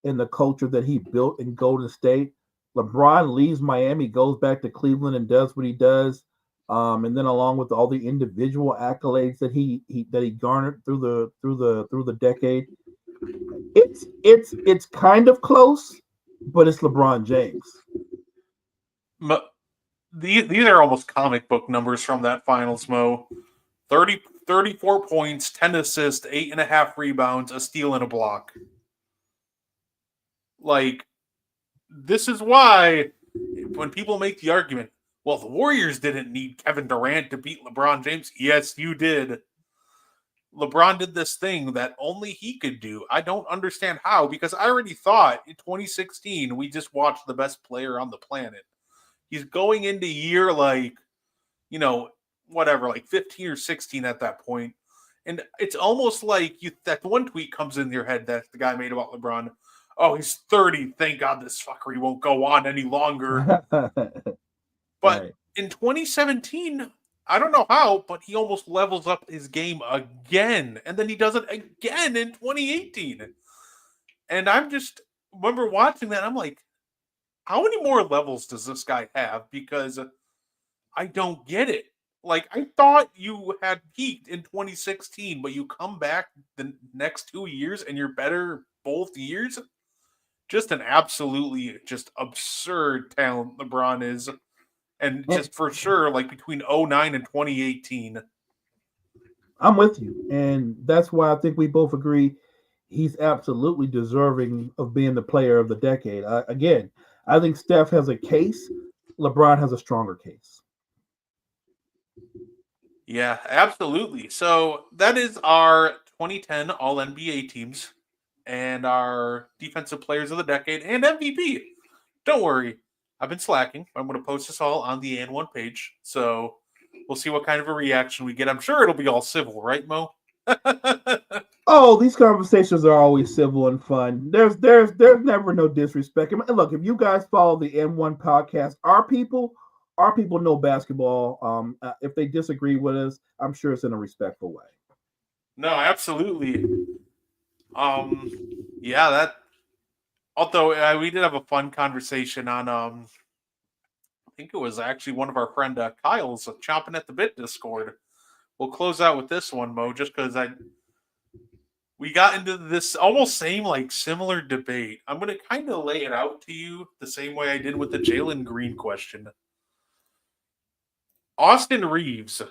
and the culture that he built in Golden State. LeBron leaves Miami, goes back to Cleveland, and does what he does. And then along with all the individual accolades that he garnered through the decade, it's kind of close, but it's LeBron James.
These are almost comic book numbers from that finals, Mo. 34 points, 10 assists, 8.5 rebounds, a steal, and a block. Like, this is why when people make the argument, well, the Warriors didn't need Kevin Durant to beat LeBron James. Yes, you did. LeBron did this thing that only he could do. I don't understand how, because I already thought in 2016 we just watched the best player on the planet. He's going into year whatever, like 15 or 16 at that point. And it's almost like that one tweet comes in your head that the guy made about LeBron. Oh, he's 30. Thank God this fuckery won't go on any longer. But
Right.
in 2017, I don't know how, but he almost levels up his game again. And then he does it again in 2018. And I'm just remember watching that. I'm like, how many more levels does this guy have? Because I don't get it. Like, I thought you had peaked in 2016, but you come back the next 2 years and you're better both years. Just an absolutely just absurd talent LeBron is. And just for sure, like between 09 and 2018.
I'm with you. And that's why I think we both agree he's absolutely deserving of being the player of the decade. Again, I think Steph has a case. LeBron has a stronger case.
Yeah, absolutely. So that is our 2010 All NBA teams and our defensive players of the decade and MVP. Don't worry, I've been slacking. I'm going to post this all on the AN1 page. So we'll see what kind of a reaction we get. I'm sure it'll be all civil, right, Mo?
Oh, these conversations are always civil and fun. There's never no disrespect. And look, if you guys follow the M1 podcast, our people know basketball. If they disagree with us, I'm sure it's in a respectful way.
No, absolutely. Yeah, that. Although we did have a fun conversation on, I think it was actually one of our friend Kyle's chomping at the bit Discord. We'll close out with this one, Mo, just because we got into this almost similar debate. I'm going to kind of lay it out to you the same way I did with the Jalen Green question. Austin Reeves,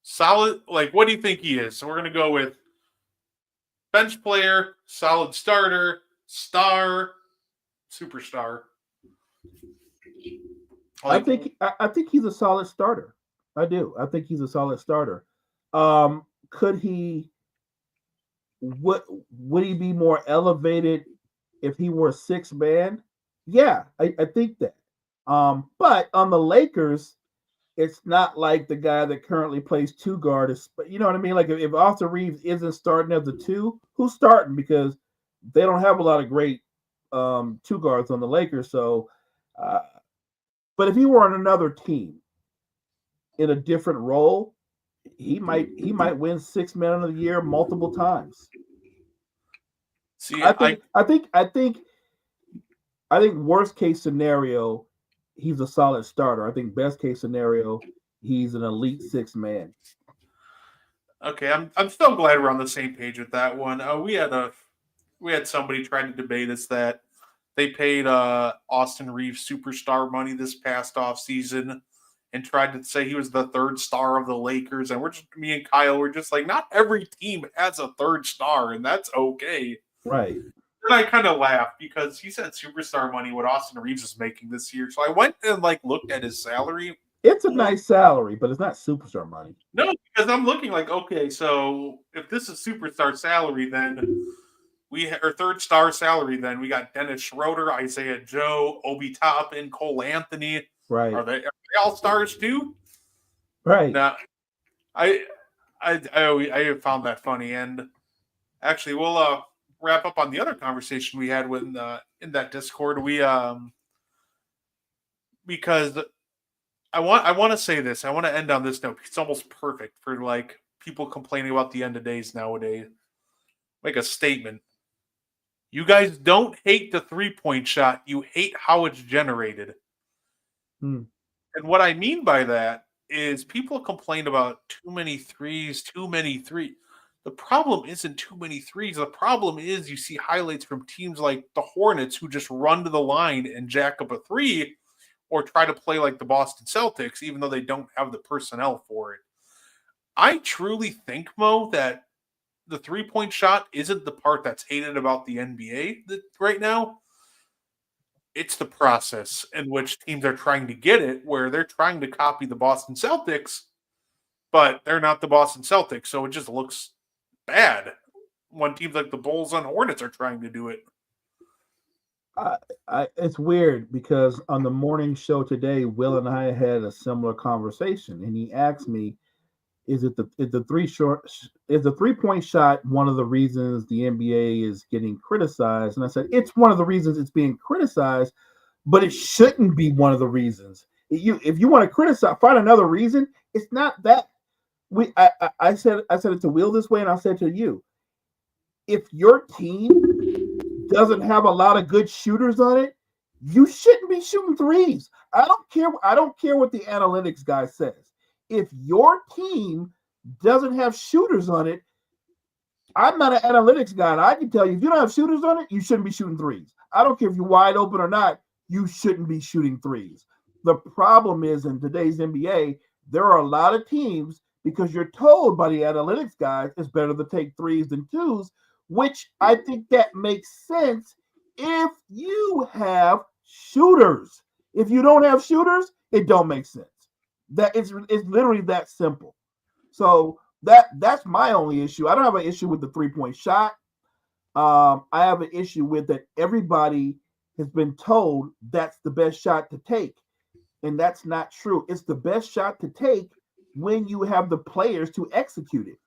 solid. Like, what do you think he is? So we're going to go with bench player, solid starter, star, superstar.
I think he's a solid starter. I do. I think he's a solid starter. Could he? Would he be more elevated if he were a six man? Yeah, I think that. But on the Lakers, it's not like the guy that currently plays two guard is. You know what I mean? Like if Austin Reeves isn't starting as the two, who's starting? Because they don't have a lot of great two guards on the Lakers. So, but if he were on another team in a different role, he might win six man of the year multiple times.
See,
I think worst case scenario, he's a solid starter. I think best case scenario, he's an elite six man.
Okay, I'm still glad we're on the same page with that one. We had somebody trying to debate us that they paid Austin Reeves superstar money this past off season and tried to say he was the third star of the Lakers. And me and Kyle were just like, not every team has a third star, and that's okay.
Right.
And I kind of laughed because he said superstar money what Austin Reeves is making this year. So I went and looked at his salary.
It's a nice salary, but it's not superstar money.
No, because I'm looking like, okay, so if this is superstar salary, then our third star salary, then we got Dennis Schroeder, Isaiah Joe, Obi Toppin, Cole Anthony.
Right.
Are they all stars too?
Right.
Now, I found that funny, and actually, we'll wrap up on the other conversation we had with in that Discord. We because I want to say this. I want to end on this note. It's almost perfect for people complaining about the end of days nowadays. Make a statement. You guys don't hate the 3-point shot. You hate how it's generated.
Hmm.
And what I mean by that is people complain about too many threes. The problem isn't too many threes. The problem is you see highlights from teams like the Hornets who just run to the line and jack up a three or try to play like the Boston Celtics, even though they don't have the personnel for it. I truly think, Mo, that the 3-point shot isn't the part that's hated about the NBA right now. It's the process in which teams are trying to get it, where they're trying to copy the Boston Celtics, but they're not the Boston Celtics, so it just looks bad when teams like the Bulls and Hornets are trying to do it.
It's weird because on the morning show today, Will and I had a similar conversation, and he asked me, "Is the 3-point shot one of the reasons the NBA is getting criticized?" And I said, "It's one of the reasons it's being criticized, but it shouldn't be one of the reasons. If you want to criticize, find another reason. It's not that." I said it to Will this way, and I said to you, if your team doesn't have a lot of good shooters on it, you shouldn't be shooting threes. I don't care what the analytics guy says. If your team doesn't have shooters on it, I'm not an analytics guy. And I can tell you, if you don't have shooters on it, you shouldn't be shooting threes. I don't care if you're wide open or not, you shouldn't be shooting threes. The problem is in today's NBA, there are a lot of teams, because you're told by the analytics guys it's better to take threes than twos, which I think that makes sense if you have shooters. If you don't have shooters, it don't make sense. That it's literally that simple. So that's my only issue. I don't have an issue with the 3-point shot. I have an issue with that everybody has been told that's the best shot to take, and that's not true. It's the best shot to take when you have the players to execute it.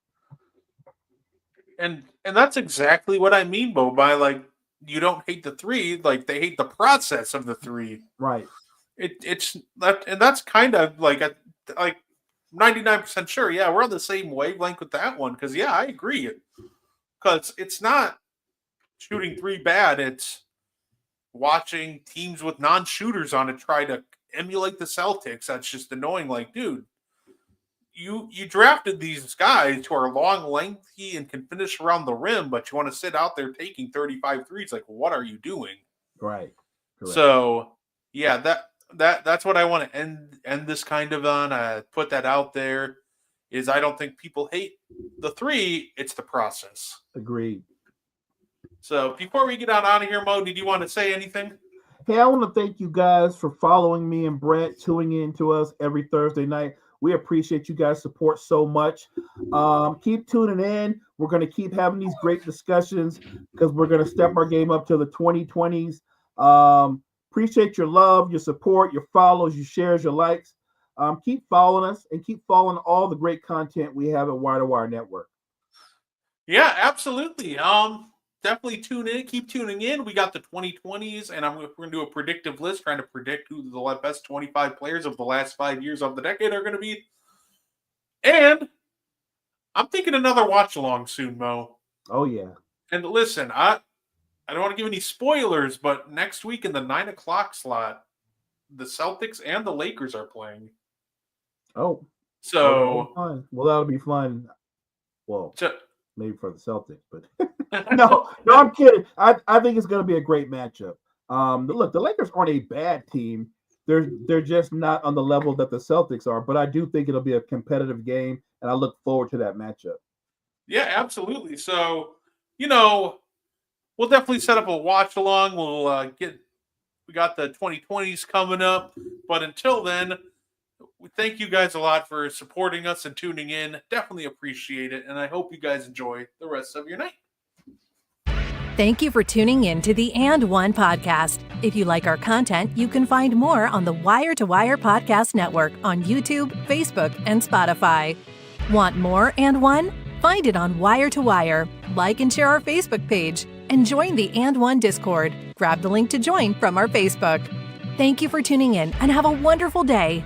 And that's exactly what I mean, Bo, by like you don't hate the three, like they hate the process of the three.
Right.
It's that, and that's kind of like 99% sure. Yeah, we're on the same wavelength with that one because yeah, I agree. Because it's not shooting three bad; it's watching teams with non-shooters on it try to emulate the Celtics. That's just annoying. Like, dude, you drafted these guys who are long, lengthy, and can finish around the rim, but you want to sit out there taking 35 threes. Like, what are you doing?
Right. Correct.
So, yeah, that's what I want to end this kind of on. Put that out there. Is I don't think people hate the three. It's the process.
Agreed.
So before we get out of here, Mo, did you want to say anything?
Hey, I want to thank you guys for following me and Brett, tuning in to us every Thursday night. We appreciate you guys' support so much. Keep tuning in. We're going to keep having these great discussions because we're going to step our game up to the 2020s. Appreciate your love, your support, your follows, your shares, your likes. Keep following us and keep following all the great content we have at Wire to Wire Network.
Yeah, absolutely. Definitely tune in. Keep tuning in. We got the 2020s, and we're going to do a predictive list, trying to predict who the best 25 players of the last 5 years of the decade are going to be. And I'm thinking another watch along soon, Mo.
Oh yeah.
And listen, I don't want to give any spoilers, but next week in the 9:00 slot, the Celtics and the Lakers are playing.
Oh.
So
that'll be fun. Well,
so,
maybe for the Celtics, but no, I'm kidding. I think it's going to be a great matchup. Look, the Lakers aren't a bad team. They're just not on the level that the Celtics are, but I do think it'll be a competitive game, and I look forward to that matchup.
Yeah, absolutely. So, we'll definitely set up a watch along. We got the 2020s coming up, but until then, we thank you guys a lot for supporting us and tuning in. Definitely appreciate it, and I hope you guys enjoy the rest of your night.
Thank you for tuning in to the And One podcast. If you like our content, you can find more on the Wire to Wire Podcast Network on YouTube, Facebook, and Spotify. Want more And One? Find it on Wire to Wire. Like and share our Facebook page and join the And One Discord. Grab the link to join from our Facebook. Thank you for tuning in and have a wonderful day.